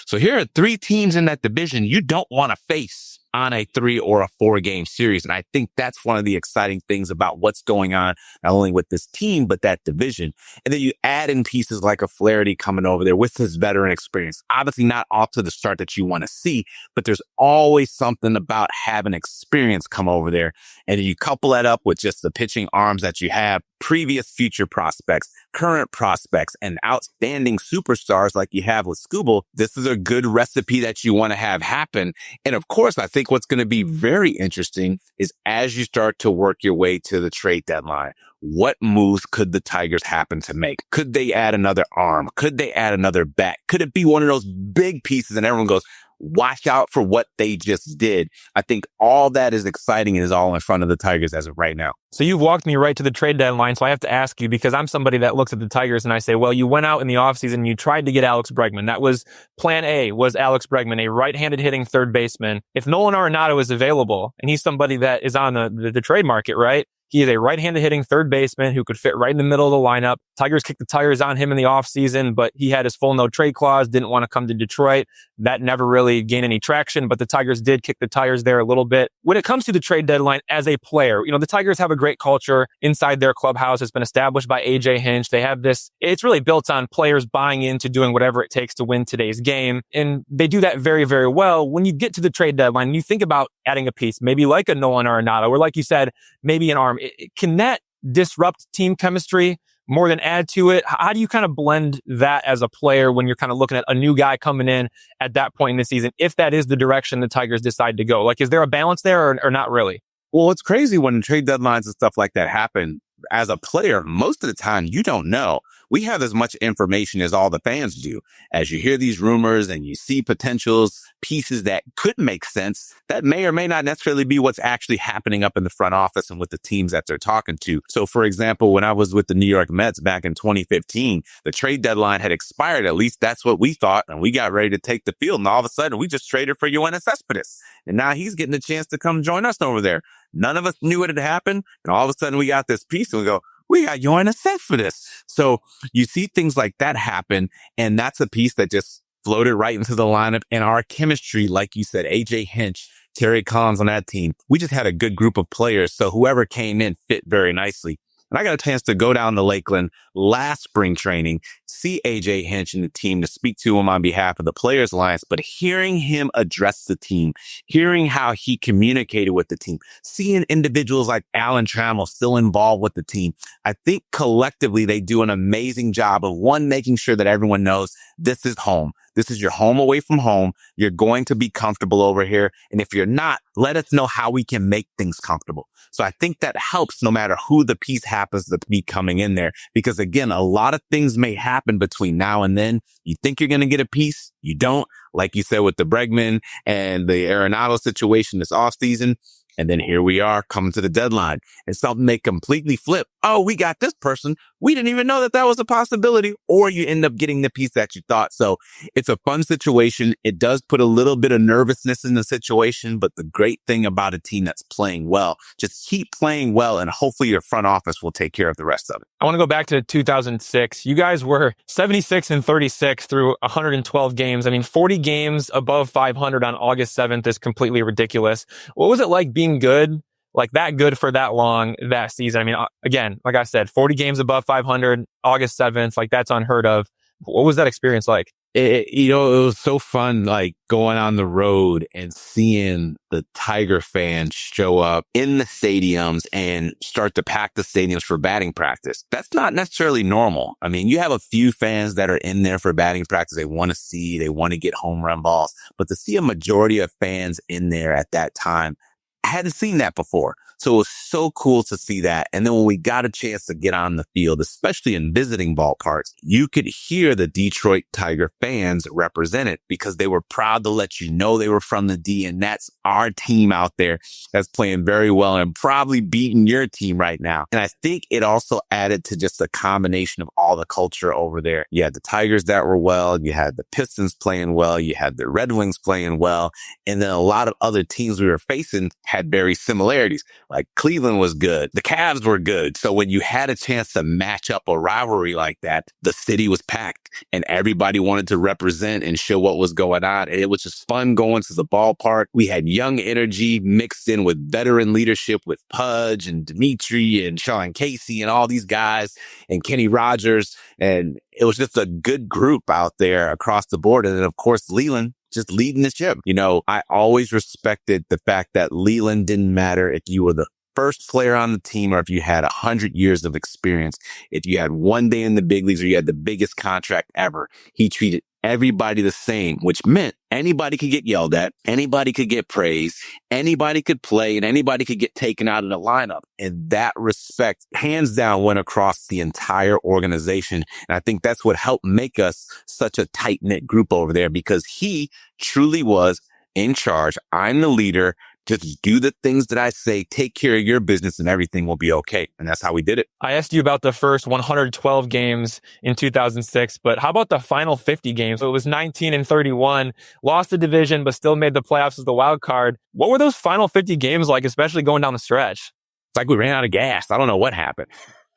S3: So here are 3 teams in that division you don't want to face on a 3 or a 4 game series. And I think that's one of the exciting things about what's going on, not only with this team, but that division. And then you add in pieces like a Flaherty coming over there with his veteran experience. Obviously not off to the start that you want to see, but there's always something about having experience come over there. And you couple that up with just the pitching arms that you have, previous future prospects, current prospects, and outstanding superstars like you have with Skubal. This is a good recipe that you want to have happen. And of course, I think what's going to be very interesting is as you start to work your way to the trade deadline, what moves could the Tigers happen to make? Could they add another arm? Could they add another bat? Could it be one of those big pieces and everyone goes, watch out for what they just did? I think all that is exciting and is all in front of the Tigers as of right now.
S2: So you've walked me right to the trade deadline. So I have to ask you, because I'm somebody that looks at the Tigers and I say, well, you went out in the offseason and you tried to get Alex Bregman. That was plan A, was Alex Bregman, a right-handed hitting third baseman. If Nolan Arenado is available, and he's somebody that is on the trade market, right? He is a right-handed hitting third baseman who could fit right in the middle of the lineup. Tigers kicked the tires on him in the offseason, but he had his full no trade clause, didn't want to come to Detroit. That never really gained any traction, but the Tigers did kick the tires there a little bit. When it comes to the trade deadline as a player, the Tigers have a great culture inside their clubhouse. It's been established by AJ Hinch. They have this, it's really built on players buying into doing whatever it takes to win today's game. And they do that very, very well. When you get to the trade deadline, you think about adding a piece, maybe like a Nolan Arenado, or like you said, maybe an arm. Can that disrupt team chemistry more than add to it? How do you kind of blend that as a player when you're kind of looking at a new guy coming in at that point in the season, if that is the direction the Tigers decide to go? Like, is there a balance there or not really?
S3: Well, it's crazy when trade deadlines and stuff like that happen. As a player, most of the time, you don't know. We have as much information as all the fans do. As you hear these rumors and you see potentials, pieces that could make sense, that may or may not necessarily be what's actually happening up in the front office and with the teams that they're talking to. So, for example, when I was with the New York Mets back in 2015, the trade deadline had expired. At least that's what we thought. And we got ready to take the field. And all of a sudden, we just traded for Yoenis Cespedes. And now he's getting a chance to come join us over there. None of us knew it had happened. And all of a sudden, we got this piece and we go, we got Yoenis Cespedes. So you see things like that happen. And that's a piece that just floated right into the lineup. And our chemistry, like you said, AJ Hinch, Terry Collins on that team, we just had a good group of players. So whoever came in fit very nicely. And I got a chance to go down to Lakeland last spring training, see AJ Hinch and the team, to speak to him on behalf of the Players Alliance, but hearing him address the team, hearing how he communicated with the team, seeing individuals like Alan Trammell still involved with the team. I think collectively they do an amazing job of, one, making sure that everyone knows this is home. This is your home away from home. You're going to be comfortable over here. And if you're not, let us know how we can make things comfortable. So I think that helps no matter who the piece happens to be coming in there. Because again, a lot of things may happen between now and then. You think you're going to get a piece. You don't. Like you said with the Bregman and the Arenado situation this offseason, And then here we are coming to the deadline and something may completely flip. Oh, we got this person. We didn't even know that that was a possibility. Or you end up getting the piece that you thought. So it's a fun situation. It does put a little bit of nervousness in the situation. But the great thing about a team that's playing well, just keep playing well and hopefully your front office will take care of the rest of it.
S2: I want to go back to 2006. You guys were 76-36 through 112 games. I mean, 40 games above 500 on August 7th is completely ridiculous. What was it like being good, like that good for that long that season? I mean, again, like I said, 40 games above 500, August 7th, like that's unheard of. What was that experience like?
S3: It was so fun, like going on the road and seeing the Tiger fans show up in the stadiums and start to pack the stadiums for batting practice. That's not necessarily normal. I mean, you have a few fans that are in there for batting practice. They want to get home run balls, but to see a majority of fans in there at that time, I hadn't seen that before. So it was so cool to see that. And then when we got a chance to get on the field, especially in visiting ballparks, you could hear the Detroit Tiger fans represented because they were proud to let you know they were from the D. And that's our team out there that's playing very well and probably beating your team right now. And I think it also added to just a combination of all the culture over there. You had the Tigers that were well. You had the Pistons playing well. You had the Red Wings playing well. And then a lot of other teams we were facing had very similarities. Like Cleveland was good. The Cavs were good. So when you had a chance to match up a rivalry like that, the city was packed and everybody wanted to represent and show what was going on. And it was just fun going to the ballpark. We had young energy mixed in with veteran leadership with Pudge and Dimitri and Sean Casey and all these guys and Kenny Rogers. And it was just a good group out there across the board. And then, of course, Leland just leading the ship. You know, I always respected the fact that Leland didn't matter if you were the first player on the team or if you had 100 years of experience. If you had one day in the big leagues or you had the biggest contract ever, he treated everybody the same, which meant anybody could get yelled at, anybody could get praised, anybody could play, and anybody could get taken out of the lineup. And that respect, hands down, went across the entire organization. And I think that's what helped make us such a tight-knit group over there because he truly was in charge. I'm the leader. Just do the things that I say, take care of your business and everything will be okay. And that's how we did it.
S2: I asked you about the first 112 games in 2006, but how about the final 50 games? So it was 19-31, lost the division, but still made the playoffs as the wild card. What were those final 50 games like, especially going down the stretch?
S3: It's like we ran out of gas. I don't know what happened.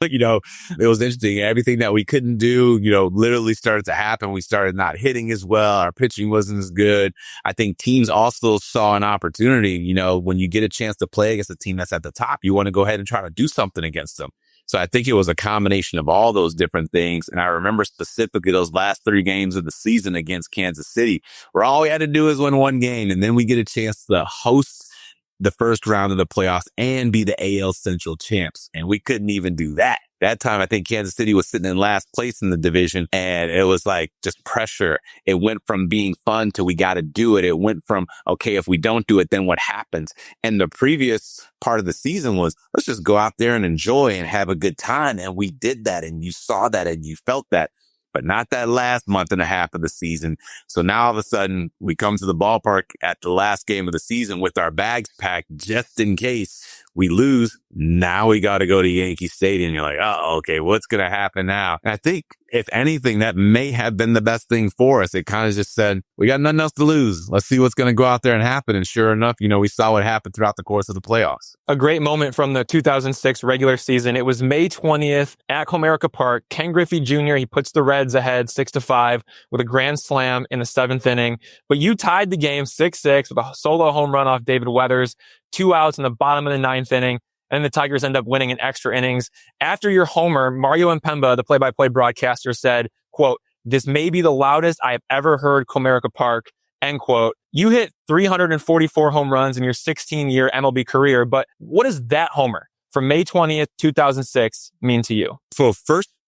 S3: You know, it was interesting. Everything that we couldn't do, you know, literally started to happen. We started not hitting as well. Our pitching wasn't as good. I think teams also saw an opportunity. You know, when you get a chance to play against a team that's at the top, you want to go ahead and try to do something against them. So I think it was a combination of all those different things. And I remember specifically those last 3 games of the season against Kansas City, where all we had to do is win one game. And then we get a chance to host the first round of the playoffs and be the AL Central champs. And we couldn't even do that. That time, I think Kansas City was sitting in last place in the division and it was like just pressure. It went from being fun to we got to do it. It went from, okay, if we don't do it, then what happens? And the previous part of the season was, let's just go out there and enjoy and have a good time. And we did that and you saw that and you felt that. But not that last month and a half of the season. So now all of a sudden we come to the ballpark at the last game of the season with our bags packed just in case we lose. Now we got to go to Yankee Stadium. You're like, oh, okay, what's going to happen now? And I think if anything, that may have been the best thing for us. It kind of just said, we got nothing else to lose. Let's see what's going to go out there and happen. And sure enough, you know, we saw what happened throughout the course of the playoffs.
S2: A great moment from the 2006 regular season. It was May 20th at Comerica Park. Ken Griffey Jr., he puts the Reds ahead 6-5 with a grand slam in the 7th inning. But you tied the game 6-6 with a solo home run off David Weathers, 2 outs in the bottom of the 9th inning. And the Tigers end up winning in extra innings. After your homer, Mario Impemba, the play-by-play broadcaster, said, quote, "This may be the loudest I have ever heard Comerica Park," end quote. You hit 344 home runs in your 16-year MLB career, but what does that homer from May 20th, 2006 mean to you?
S3: So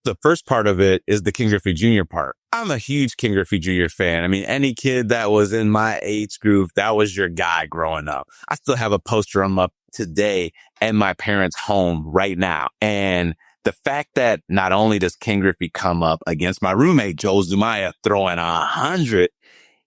S3: the first part of it is the Ken Griffey Jr. part. I'm a huge Ken Griffey Jr. fan. I mean, any kid that was in my age group, that was your guy growing up. I still have a poster of him up today in my parents' home right now. And the fact that not only does Ken Griffey come up against my roommate, Joel Zumaya, throwing 100,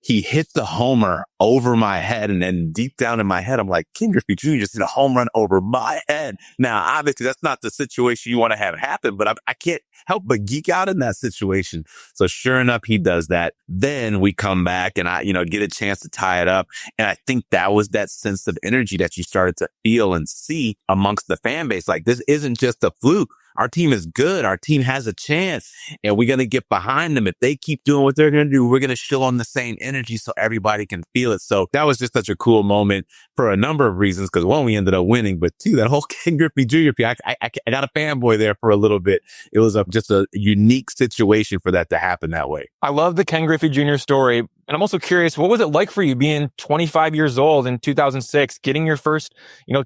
S3: he hit the homer over my head. And then deep down in my head, I'm like, Ken Griffey Jr. just hit a home run over my head. Now, obviously, that's not the situation you want to have happen, but I can't help but geek out in that situation. So sure enough, he does that. Then we come back and I, get a chance to tie it up. And I think that was that sense of energy that you started to feel and see amongst the fan base. Like, this isn't just a fluke. Our team is good. Our team has a chance, and we're going to get behind them. If they keep doing what they're going to do, we're going to show on the same energy so everybody can feel it. So that was just such a cool moment for a number of reasons, because one, we ended up winning, but two, that whole Ken Griffey Jr. I got a fanboy there for a little bit. It was just a unique situation for that to happen that way.
S2: I love the Ken Griffey Jr. story. And I'm also curious, what was it like for you being 25 years old in 2006, getting your first,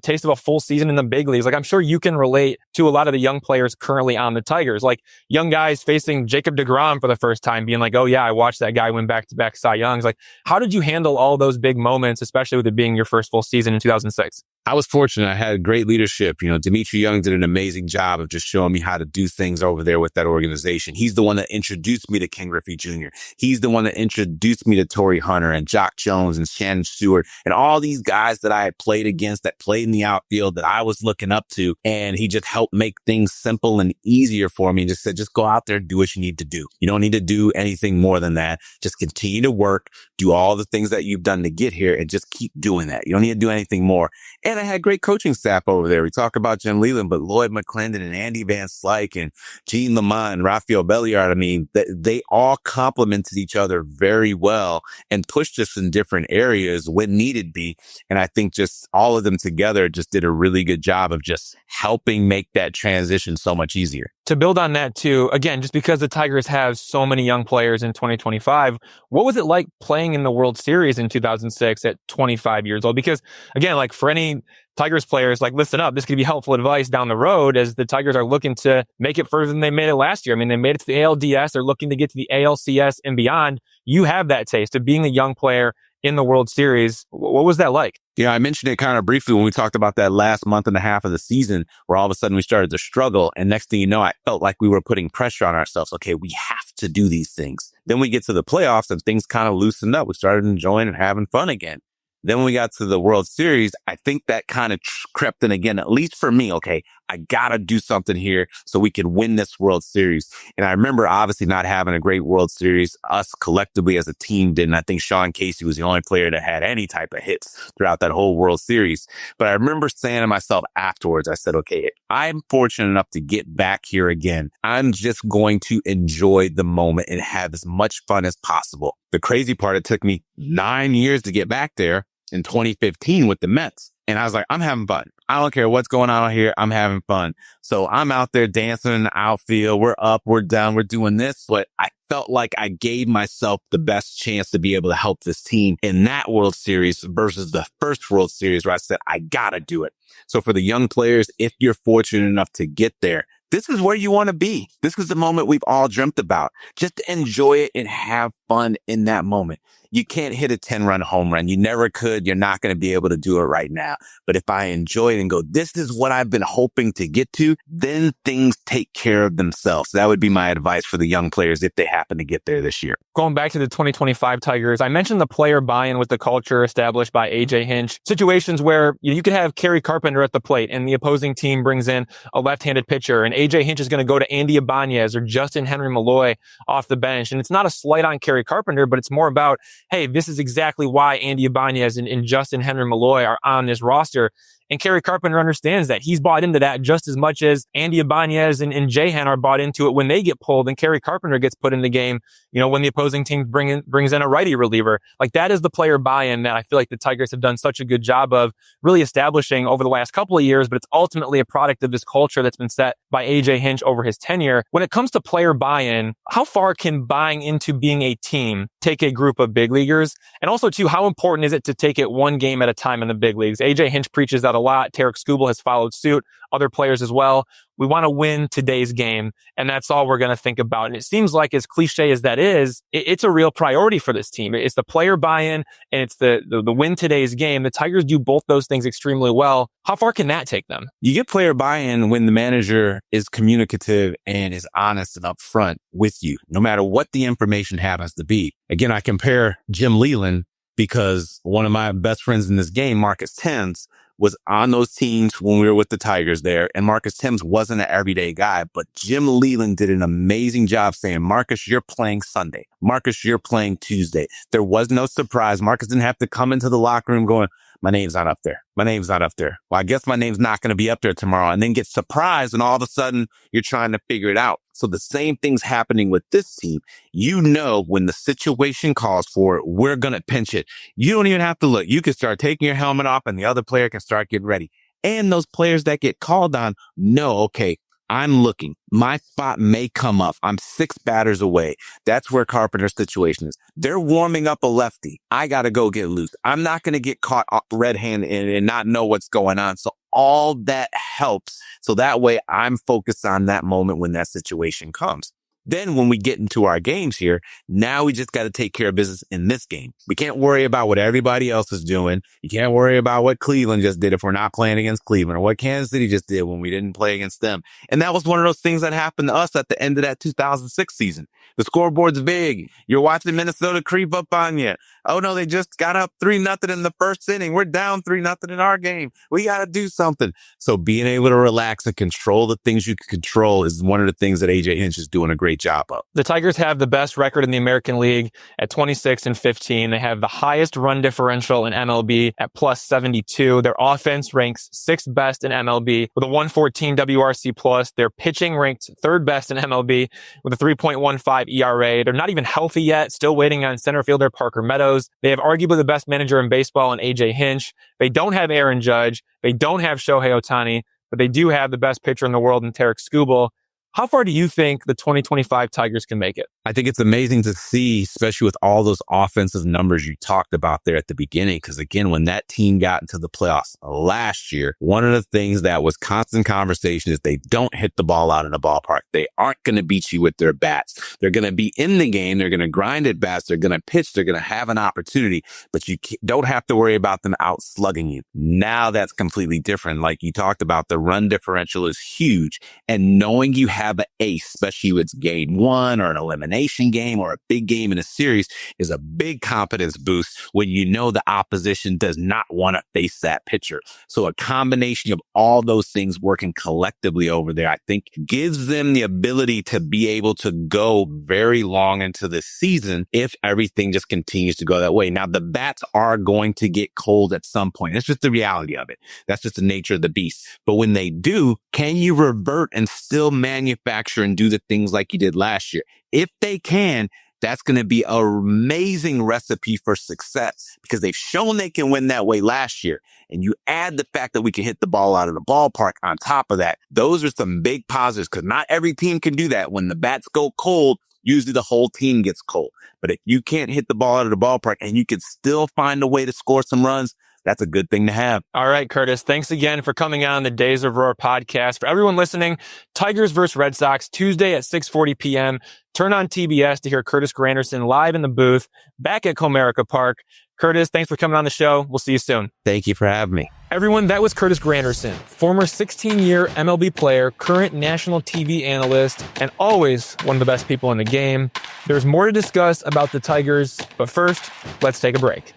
S2: taste of a full season in the big leagues? Like, I'm sure you can relate to a lot of the young players currently on the Tigers, like young guys facing Jacob deGrom for the first time, being like, oh yeah, I watched that guy win back-to-back Cy Youngs. Like, how did you handle all those big moments, especially with it being your first full season in 2006?
S3: I was fortunate. I had great leadership. Dimitri Young did an amazing job of just showing me how to do things over there with that organization. He's the one that introduced me to Ken Griffey Jr. He's the one that introduced me to Torrey Hunter and Jock Jones and Shannon Stewart and all these guys that I had played against, that played in the outfield, that I was looking up to. And he just helped make things simple and easier for me and just said, just go out there and do what you need to do. You don't need to do anything more than that. Just continue to work, do all the things that you've done to get here, and just keep doing that. You don't need to do anything more. And I had great coaching staff over there. We talk about Jim Leland, but Lloyd McClendon and Andy Van Slyke and Gene Lamont and Rafael Belliard, I mean, they all complemented each other very well and pushed us in different areas when needed be. And I think just all of them together just did a really good job of just helping make that transition so much easier.
S2: To build on that too, again, just because the Tigers have so many young players in 2025, what was it like playing in the World Series in 2006 at 25 years old? Because again, like for any Tigers players, like listen up, this could be helpful advice down the road as the Tigers are looking to make it further than they made it last year. I mean, they made it to the ALDS. They're looking to get to the ALCS and beyond. You have that taste of being a young player in the World Series. What was that like?
S3: Yeah, I mentioned it kind of briefly when we talked about that last month and a half of the season where all of a sudden we started to struggle. And next thing you know, I felt like we were putting pressure on ourselves. Okay, we have to do these things. Then we get to the playoffs and things kind of loosened up. We started enjoying and having fun again. Then when we got to the World Series, I think that kind of crept in again, at least for me. Okay, I got to do something here so we can win this World Series. And I remember obviously not having a great World Series. Us collectively as a team didn't. I think Sean Casey was the only player that had any type of hits throughout that whole World Series. But I remember saying to myself afterwards, I said, okay, if I'm fortunate enough to get back here again, I'm just going to enjoy the moment and have as much fun as possible. The crazy part, it took me 9 years to get back there in 2015 with the Mets. And I was like, I'm having fun. I don't care what's going on here. I'm having fun. So I'm out there dancing in the outfield. We're up, we're down, we're doing this. But I felt like I gave myself the best chance to be able to help this team in that World Series versus the first World Series where I said, I gotta do it. So for the young players, if you're fortunate enough to get there, this is where you want to be. This is the moment we've all dreamt about. Just enjoy it and have fun in that moment. You can't hit a 10-run home run. You never could. You're not going to be able to do it right now. But if I enjoy it and go, this is what I've been hoping to get to, then things take care of themselves. That would be my advice for the young players if they happen to get there this year.
S2: Going back to the 2025 Tigers, I mentioned the player buy-in with the culture established by A.J. Hinch. Situations where you could have Kerry Carpenter at the plate and the opposing team brings in a left-handed pitcher and A.J. Hinch is going to go to Andy Ibanez or Justin Henry Malloy off the bench. And it's not a slight on Kerry Carpenter, but it's more about, hey, this is exactly why Andy Ibanez and Justin Henry Malloy are on this roster. And Kerry Carpenter understands that. He's bought into that just as much as Andy Ibanez and Jahan are bought into it when they get pulled and Kerry Carpenter gets put in the game, when the opposing team brings in a righty reliever. Like that is the player buy-in that I feel like the Tigers have done such a good job of really establishing over the last couple of years, but it's ultimately a product of this culture that's been set by A.J. Hinch over his tenure. When it comes to player buy-in, how far can buying into being a team take a group of big leaguers? And also too, how important is it to take it one game at a time in the big leagues? A.J. Hinch preaches that a lot. Tarik Skubal has followed suit, other players as well. We want to win today's game, and that's all we're going to think about. And it seems like, as cliche as that is, it's a real priority for this team. It's the player buy-in, and it's the win today's game. The Tigers do both those things extremely well. How far can that take them?
S3: You get player buy-in when the manager is communicative and is honest and upfront with you, no matter what the information happens to be. Again, I compare Jim Leyland because one of my best friends in this game, Marcus Thames, was on those teams when we were with the Tigers there. And Marcus Thames wasn't an everyday guy, but Jim Leyland did an amazing job saying, Marcus, you're playing Sunday. Marcus, you're playing Tuesday. There was no surprise. Marcus didn't have to come into the locker room going, my name's not up there. My name's not up there. Well, I guess my name's not going to be up there tomorrow. And then get surprised and all of a sudden you're trying to figure it out. So the same thing's happening with this team. You know, when the situation calls for it, we're going to pinch it. You don't even have to look. You can start taking your helmet off and the other player can start getting ready. And those players that get called on know, okay, I'm looking. My spot may come up. I'm 6 batters away. That's where Carpenter's situation is. They're warming up a lefty. I got to go get loose. I'm not going to get caught red-handed and not know what's going on. So all that helps. So that way I'm focused on that moment when that situation comes. Then when we get into our games here, now we just got to take care of business in this game. We can't worry about what everybody else is doing. You can't worry about what Cleveland just did if we're not playing against Cleveland, or what Kansas City just did when we didn't play against them. And that was one of those things that happened to us at the end of that 2006 season. The scoreboard's big. You're watching Minnesota creep up on you. Oh no, they just got up 3-0 in the first inning. We're down 3-0 in our game. We got to do something. So being able to relax and control the things you can control is one of the things that AJ Hinch is doing a great job of.
S2: The Tigers have the best record in the American League at 26-15. They have the highest run differential in MLB at plus 72. Their offense ranks 6th best in MLB with a 114 WRC plus. Their pitching ranked 3rd best in MLB with a 3.15 ERA. They're not even healthy yet, still waiting on center fielder Parker Meadows. They have arguably the best manager in baseball in AJ Hinch. They don't have Aaron Judge. They don't have Shohei Ohtani, but they do have the best pitcher in the world in Tarik Skubal. How far do you think the 2025 Tigers can make it?
S3: I think it's amazing to see, especially with all those offensive numbers you talked about there at the beginning. Because again, when that team got into the playoffs last year, one of the things that was constant conversation is they don't hit the ball out in the ballpark. They aren't going to beat you with their bats. They're going to be in the game. They're going to grind at bats. They're going to pitch. They're going to have an opportunity, but you don't have to worry about them out slugging you. Now that's completely different. Like you talked about, the run differential is huge, and knowing you have an ace, especially if it's game 1 or an elimination game or a big game in a series, is a big confidence boost when you know the opposition does not want to face that pitcher. So a combination of all those things working collectively over there, I think gives them the ability to be able to go very long into the season if everything just continues to go that way. Now, the bats are going to get cold at some point. That's just the reality of it. That's just the nature of the beast. But when they do, can you revert and still manufacture and do the things like you did last year? If they can, that's going to be an amazing recipe for success, because they've shown they can win that way last year. And you add the fact that we can hit the ball out of the ballpark on top of that. Those are some big positives, because not every team can do that. When the bats go cold, usually the whole team gets cold. But if you can't hit the ball out of the ballpark and you can still find a way to score some runs, that's a good thing to have.
S2: All right, Curtis, thanks again for coming on the Days of Roar podcast. For everyone listening, Tigers versus Red Sox, Tuesday at 6:40 p.m. Turn on TBS to hear Curtis Granderson live in the booth back at Comerica Park. Curtis, thanks for coming on the show. We'll see you soon.
S3: Thank you for having me.
S2: Everyone, that was Curtis Granderson, former 16-year MLB player, current national TV analyst, and always one of the best people in the game. There's more to discuss about the Tigers, but first, let's take a break.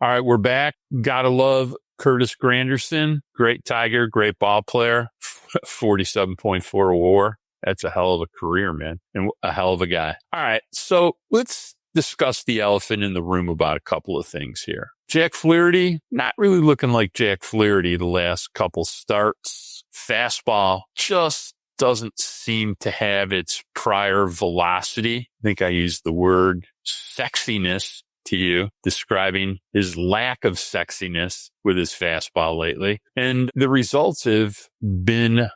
S1: All right, we're back. Gotta love Curtis Granderson. Great Tiger, great ball player. 47.4 WAR. That's a hell of a career, man, and a hell of a guy. All right, so let's discuss the elephant in the room about a couple of things here. Jack Flaherty, not really looking like Jack Flaherty the last couple starts. Fastball just doesn't seem to have its prior velocity. I think I used the word sexiness to you, describing his lack of sexiness with his fastball lately. And the results have been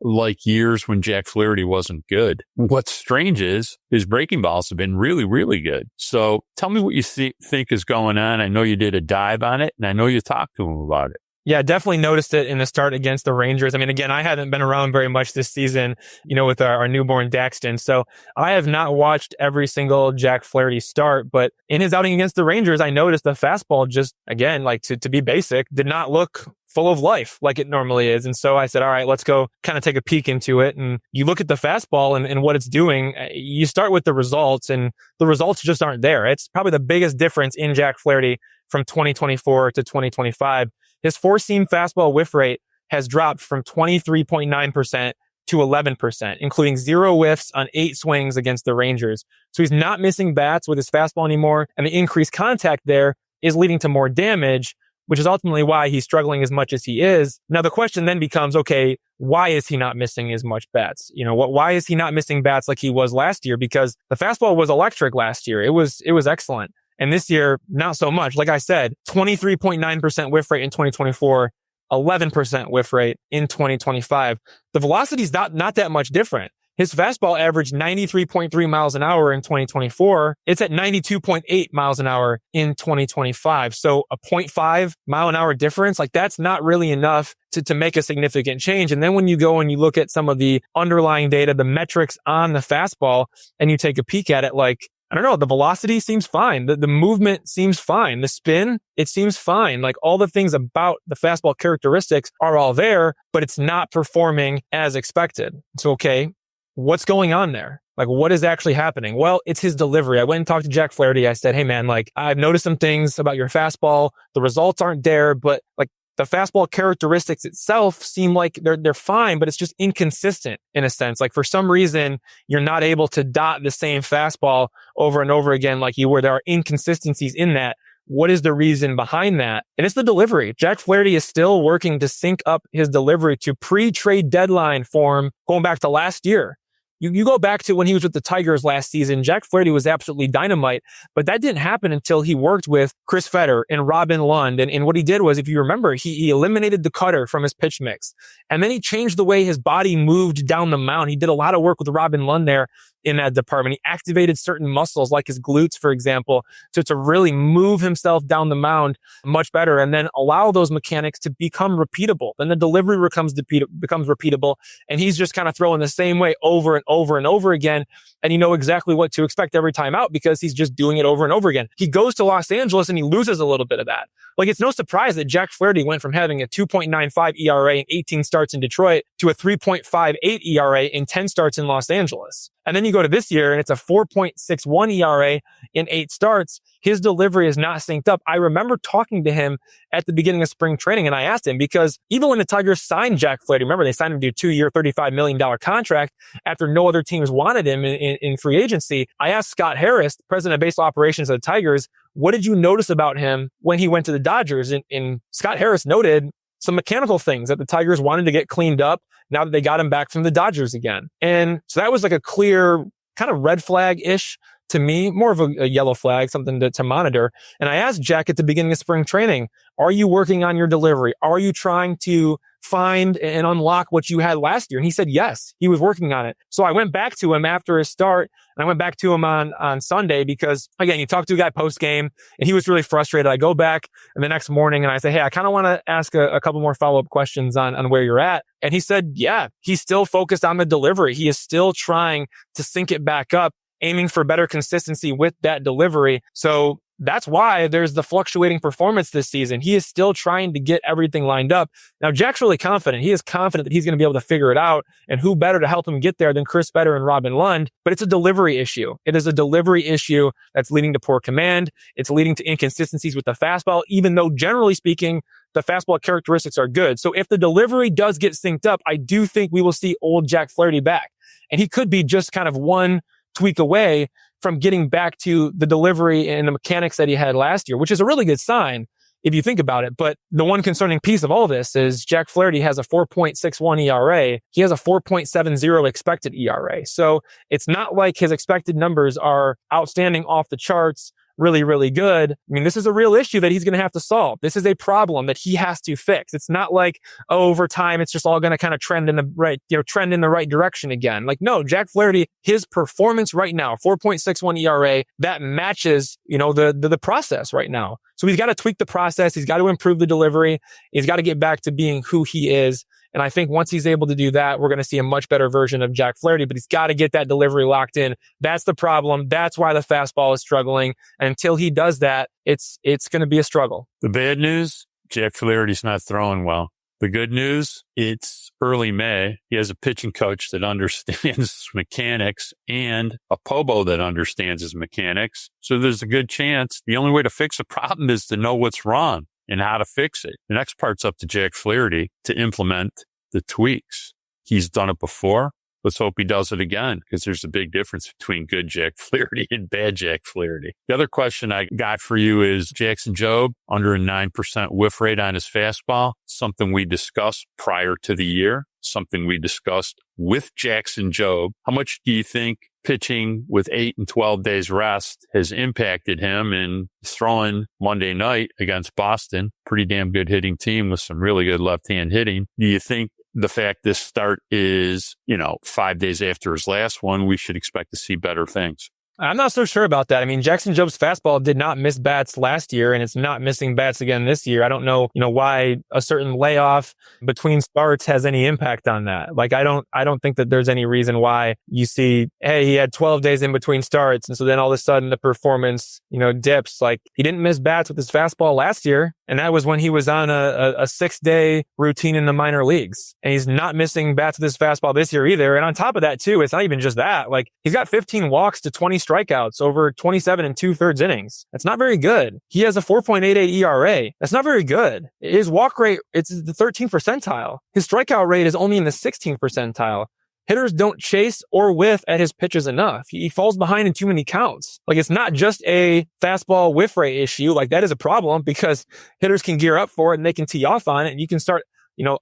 S1: like years when Jack Flaherty wasn't good. What's strange is his breaking balls have been really, really good. So tell me what you think is going on. I know you did a dive on it, and I know you talked to him about it.
S2: Yeah, definitely noticed it in the start against the Rangers. I mean, again, I haven't been around very much this season, with our newborn Daxton. So I have not watched every single Jack Flaherty start, but in his outing against the Rangers, I noticed the fastball just, again, like to be basic, did not look full of life like it normally is. And so I said, all right, let's go kind of take a peek into it. And you look at the fastball and what it's doing. You start with the results, and the results just aren't there. It's probably the biggest difference in Jack Flaherty from 2024 to 2025. His four-seam fastball whiff rate has dropped from 23.9% to 11%, including 0 whiffs on 8 swings against the Rangers. So he's not missing bats with his fastball anymore, and the increased contact there is leading to more damage, which is ultimately why he's struggling as much as he is. Now, the question then becomes, okay, why is he not missing as much bats? Why is he not missing bats like he was last year? Because the fastball was electric last year. It was excellent. And this year, not so much. Like I said, 23.9% whiff rate in 2024, 11% whiff rate in 2025. The velocity's not that much different. His fastball averaged 93.3 miles an hour in 2024. It's at 92.8 miles an hour in 2025. So a 0.5 mile an hour difference, like that's not really enough to make a significant change. And then when you go and you look at some of the underlying data, the metrics on the fastball, and you take a peek at it, like, I don't know, the velocity seems fine. The movement seems fine. The spin, it seems fine. Like all the things about the fastball characteristics are all there, but it's not performing as expected. So, okay, what's going on there? Like, what is actually happening? Well, it's his delivery. I went and talked to Jack Flaherty. I said, hey man, like I've noticed some things about your fastball. The results aren't there, but like the fastball characteristics itself seem like they're fine, but it's just inconsistent in a sense. Like for some reason, you're not able to dot the same fastball over and over again like you were. There are inconsistencies in that. What is the reason behind that? And it's the delivery. Jack Flaherty is still working to sync up his delivery to pre-trade deadline form going back to last year. You go back to when he was with the Tigers last season, Jack Flaherty was absolutely dynamite, but that didn't happen until he worked with Chris Fetter and Robin Lund. And what he did was, if you remember, he eliminated the cutter from his pitch mix. And then he changed the way his body moved down the mound. He did a lot of work with Robin Lund there in that department. He activated certain muscles like his glutes, for example, to really move himself down the mound much better and then allow those mechanics to become repeatable. Then the delivery becomes repeatable, and he's just kind of throwing the same way over and over and over again. And you know exactly what to expect every time out because he's just doing it over and over again. He goes to Los Angeles and he loses a little bit of that. Like, it's no surprise that Jack Flaherty went from having a 2.95 ERA in 18 starts in Detroit to a 3.58 ERA in 10 starts in Los Angeles. And then you go to this year and it's a 4.61 ERA in 8 starts. His delivery is not synced up. I remember talking to him at the beginning of spring training and I asked him because even when the Tigers signed Jack Flaherty, remember they signed him to a 2-year, $35 million contract after no other teams wanted him in free agency. I asked Scott Harris, president of baseball operations of the Tigers, what did you notice about him when he went to the Dodgers? And Scott Harris noted some mechanical things that the Tigers wanted to get cleaned up now that they got him back from the Dodgers again. And so that was like a clear kind of red flag-ish to me, more of a yellow flag, something to monitor. And I asked Jack at the beginning of spring training, are you working on your delivery? Are you trying to find and unlock what you had last year? And he said, yes, he was working on it. So I went back to him after his start and I went back to him on Sunday because, again, you talk to a guy post game and he was really frustrated. I go back the next morning and I say, hey, I kind of want to ask a couple more follow-up questions on where you're at. And he said, yeah, he's still focused on the delivery. He is still trying to sync it back up, aiming for better consistency with that delivery. So that's why there's the fluctuating performance this season. He is still trying to get everything lined up. Now, Jack's really confident. He is confident that he's going to be able to figure it out. And who better to help him get there than Chris Fetter and Robin Lund? But it's a delivery issue. It is a delivery issue that's leading to poor command. It's leading to inconsistencies with the fastball, even though generally speaking, the fastball characteristics are good. So if the delivery does get synced up, I do think we will see old Jack Flaherty back. And he could be just kind of one tweak away from getting back to the delivery and the mechanics that he had last year, which is a really good sign if you think about it. But the one concerning piece of all this is Jack Flaherty has a 4.61 ERA. He has a 4.70 expected ERA. So it's not like his expected numbers are outstanding off the charts. really, really good. I mean, this is a real issue that he's going to have to solve. This is a problem that he has to fix. It's not like, oh, over time, it's just all going to kind of trend in the right direction again. Like, no, Jack Flaherty, his performance right now, 4.61 ERA, that matches, the process right now. So he's got to tweak the process. He's got to improve the delivery. He's got to get back to being who he is. And I think once he's able to do that, we're going to see a much better version of Jack Flaherty, but he's got to get that delivery locked in. That's the problem. That's why the fastball is struggling. And until he does that, it's going to be a struggle.
S1: The bad news, Jack Flaherty's not throwing well. The good news, it's early May. He has a pitching coach that understands mechanics and a Pobo that understands his mechanics. So there's a good chance the only way to fix a problem is to know what's wrong and how to fix it. The next part's up to Jack Flaherty to implement the tweaks. He's done it before. Let's hope he does it again, because there's a big difference between good Jack Flaherty and bad Jack Flaherty. The other question I got for you is Jackson Jobe under a 9% whiff rate on his fastball, something we discussed prior to the year, something we discussed with Jackson Jobe. How much do you think pitching with 8 and 12 days rest has impacted him in throwing Monday night against Boston? Pretty damn good hitting team with some really good left-hand hitting. Do you think the fact this start is, 5 days after his last one, we should expect to see better things?
S2: I'm not so sure about that. I mean, Jackson Jobe's fastball did not miss bats last year, and it's not missing bats again this year. I don't know, why a certain layoff between starts has any impact on that. Like, I don't think that there's any reason why you see, hey, he had 12 days in between starts, and so then all of a sudden the performance, dips. Like, he didn't miss bats with his fastball last year, and that was when he was on a 6-day routine in the minor leagues. And he's not missing bats with his fastball this year either. And on top of that, too, it's not even just that. Like, he's got 15 walks to 20 strikeouts over 27 and 2/3 innings. That's not very good. He has a 4.88 ERA. That's not very good. His walk rate, it's the 13th percentile. His strikeout rate is only in the 16th percentile. Hitters don't chase or whiff at his pitches enough. He falls behind in too many counts. Like, it's not just a fastball whiff rate issue. Like, that is a problem because hitters can gear up for it and they can tee off on it, and you can start,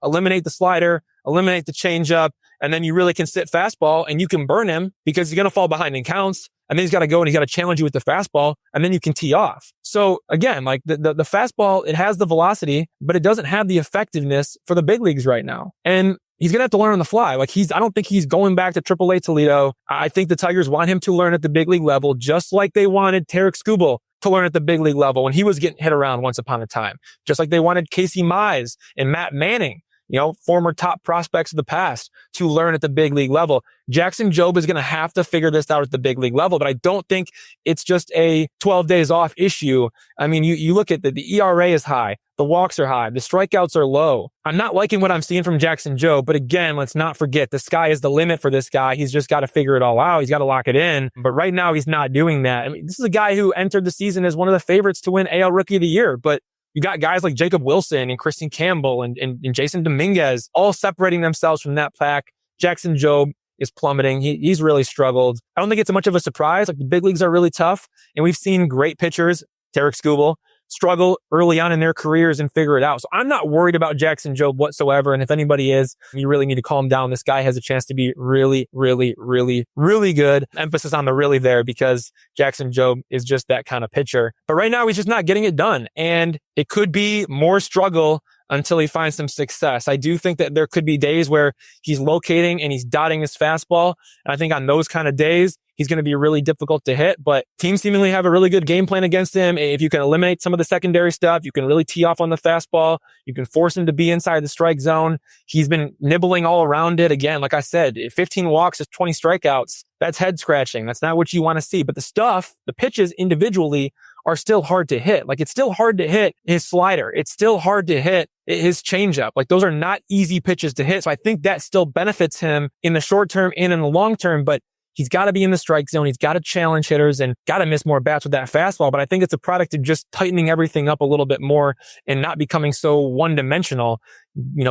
S2: eliminate the slider, eliminate the changeup, and then you really can sit fastball and you can burn him because he's going to fall behind in counts. And then he's got to go and he's got to challenge you with the fastball, and then you can tee off. So again, like the fastball, it has the velocity, but it doesn't have the effectiveness for the big leagues right now. And he's going to have to learn on the fly. Like, I don't think he's going back to AAA Toledo. I think the Tigers want him to learn at the big league level, just like they wanted Tarik Skubal to learn at the big league level when he was getting hit around once upon a time. Just like they wanted Casey Mize and Matt Manning, former top prospects of the past, to learn at the big league level. Jackson Jobe is going to have to figure this out at the big league level, but I don't think it's just a 12 days off issue. I mean, you look at the ERA is high, the walks are high, the strikeouts are low. I'm not liking what I'm seeing from Jackson Jobe, but again, let's not forget the sky is the limit for this guy. He's just got to figure it all out. He's got to lock it in. But right now, he's not doing that. I mean, this is a guy who entered the season as one of the favorites to win AL Rookie of the Year, but you got guys like Jacob Wilson and Christian Campbell and Jason Dominguez all separating themselves from that pack. Jackson Jobe is plummeting. He's really struggled. I don't think it's much of a surprise. Like, the big leagues are really tough, and we've seen great pitchers, Tarik Skubal, struggle early on in their careers and figure it out. So I'm not worried about Jackson Jobe whatsoever. And if anybody is, you really need to calm down. This guy has a chance to be really, really, really, really good. Emphasis on the really there, because Jackson Jobe is just that kind of pitcher. But right now, he's just not getting it done. And it could be more struggle until he finds some success. I do think that there could be days where he's locating and he's dotting his fastball. And I think on those kind of days, he's going to be really difficult to hit, but teams seemingly have a really good game plan against him. If you can eliminate some of the secondary stuff, you can really tee off on the fastball. You can force him to be inside the strike zone. He's been nibbling all around it. Again, like I said, 15 walks is 20 strikeouts. That's head scratching. That's not what you want to see. But the pitches individually are still hard to hit. Like, it's still hard to hit his slider. It's still hard to hit his changeup. Like, those are not easy pitches to hit. So I think that still benefits him in the short term and in the long term, but he's got to be in the strike zone. He's got to challenge hitters and got to miss more bats with that fastball. But I think it's a product of just tightening everything up a little bit more and not becoming so one-dimensional.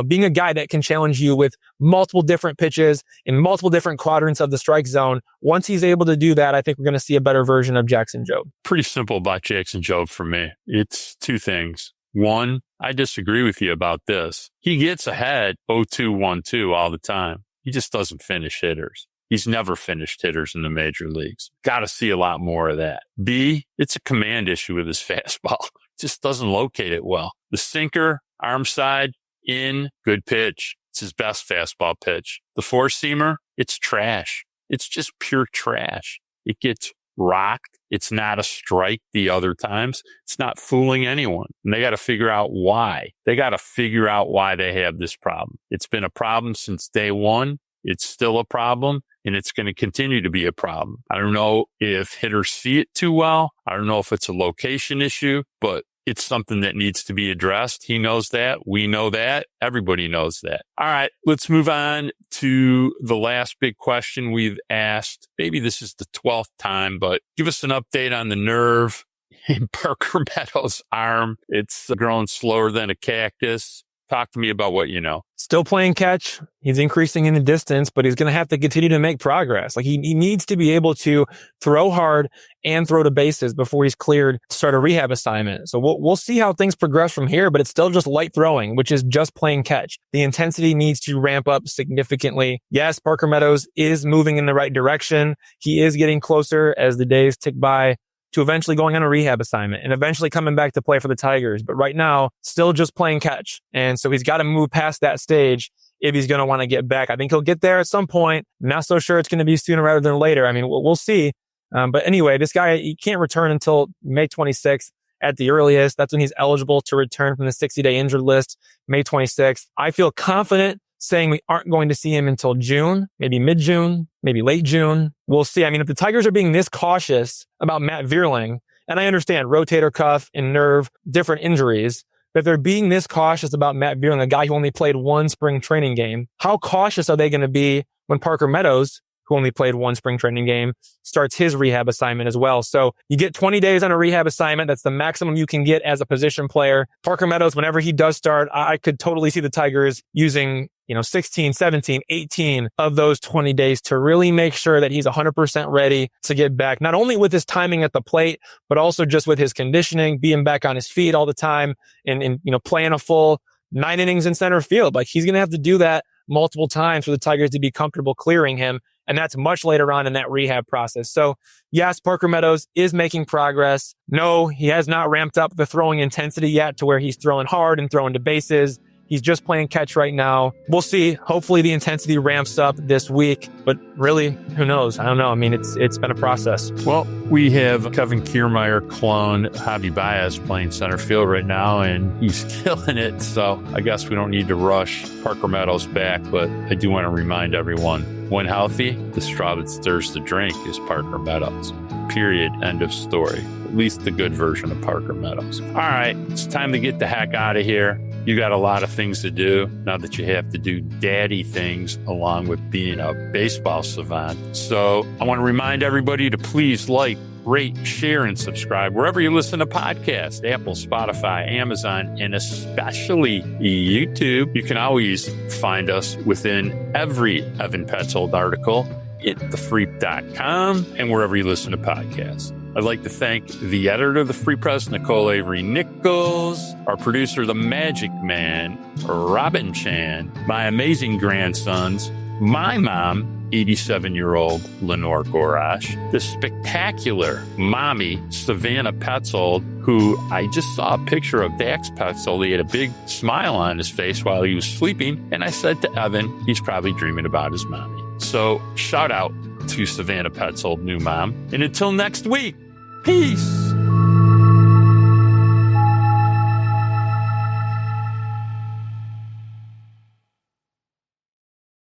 S2: Being a guy that can challenge you with multiple different pitches in multiple different quadrants of the strike zone. Once he's able to do that, I think we're going to see a better version of Jackson Jobe.
S1: Pretty simple about Jackson Jobe for me. It's two things. One, I disagree with you about this. He gets ahead 0-2, 1-2 all the time. He just doesn't finish hitters. He's never finished hitters in the major leagues. Got to see a lot more of that. B, it's a command issue with his fastball. Just doesn't locate it well. The sinker, arm side, in, good pitch. It's his best fastball pitch. The four-seamer, it's trash. It's just pure trash. It gets rocked. It's not a strike the other times. It's not fooling anyone. And they got to figure out why. They got to figure out why they have this problem. It's been a problem since day one. It's still a problem, and it's going to continue to be a problem. I don't know if hitters see it too well. I don't know if it's a location issue, but it's something that needs to be addressed. He knows that. We know that. Everybody knows that. All right, let's move on to the last big question we've asked. Maybe this is the 12th time, but give us an update on the nerve in Parker Meadows' arm. It's growing slower than a cactus. Talk to me about what you know.
S2: Still playing catch. He's increasing in the distance, but he's going to have to continue to make progress. Like he needs to be able to throw hard and throw to bases before he's cleared to start a rehab assignment. So we'll see how things progress from here, but it's still just light throwing, which is just playing catch. The intensity needs to ramp up significantly. Yes, Parker Meadows is moving in the right direction. He is getting closer as the days tick by to eventually going on a rehab assignment and eventually coming back to play for the Tigers. But right now, still just playing catch. And so he's got to move past that stage if he's going to want to get back. I think he'll get there at some point. Not so sure it's going to be sooner rather than later. I mean, we'll see. But anyway, this guy, he can't return until May 26th at the earliest. That's when he's eligible to return from the 60-day injured list, May 26th. I feel confident saying we aren't going to see him until June, maybe mid-June, maybe late June. We'll see. I mean, if the Tigers are being this cautious about Matt Vierling, and I understand rotator cuff and nerve, different injuries, but if they're being this cautious about Matt Vierling, a guy who only played one spring training game, how cautious are they going to be when Parker Meadows, who only played one spring training game, starts his rehab assignment as well? So you get 20 days on a rehab assignment. That's the maximum you can get as a position player. Parker Meadows, whenever he does start, I could totally see the Tigers using 16, 17, 18 of those 20 days to really make sure that he's 100% ready to get back, not only with his timing at the plate, but also just with his conditioning, being back on his feet all the time and playing a full 9 innings in center field. Like he's going to have to do that multiple times for the Tigers to be comfortable clearing him. And that's much later on in that rehab process. So yes, Parker Meadows is making progress. No, he has not ramped up the throwing intensity yet to where he's throwing hard and throwing to bases. He's just playing catch right now. We'll see. Hopefully the intensity ramps up this week, but really, who knows? I don't know. I mean, it's been a process.
S1: Well, we have Kevin Kiermaier clone Javi Baez playing center field right now, and he's killing it. So I guess we don't need to rush Parker Meadows back, but I do want to remind everyone, when healthy, the straw that stirs the drink is Parker Meadows. Period. End of story. At least the good version of Parker Meadows. All right, it's time to get the heck out of here. You got a lot of things to do now that you have to do daddy things along with being a baseball savant. So I want to remind everybody to please like, rate, share, and subscribe wherever you listen to podcasts, Apple, Spotify, Amazon, and especially YouTube. You can always find us within every Evan Petzold article at thefreep.com and wherever you listen to podcasts. I'd like to thank the editor of the Free Press, Nicole Avery Nichols, our producer, the Magic Man, Robin Chan, my amazing grandsons, my mom, 87-year-old Lenore Gorash, the spectacular mommy, Savannah Petzold, who I just saw a picture of Dax Petzold. He had a big smile on his face while he was sleeping. And I said to Evan, he's probably dreaming about his mommy. So shout out to Savannah Petzold, new mom. And until next week, peace.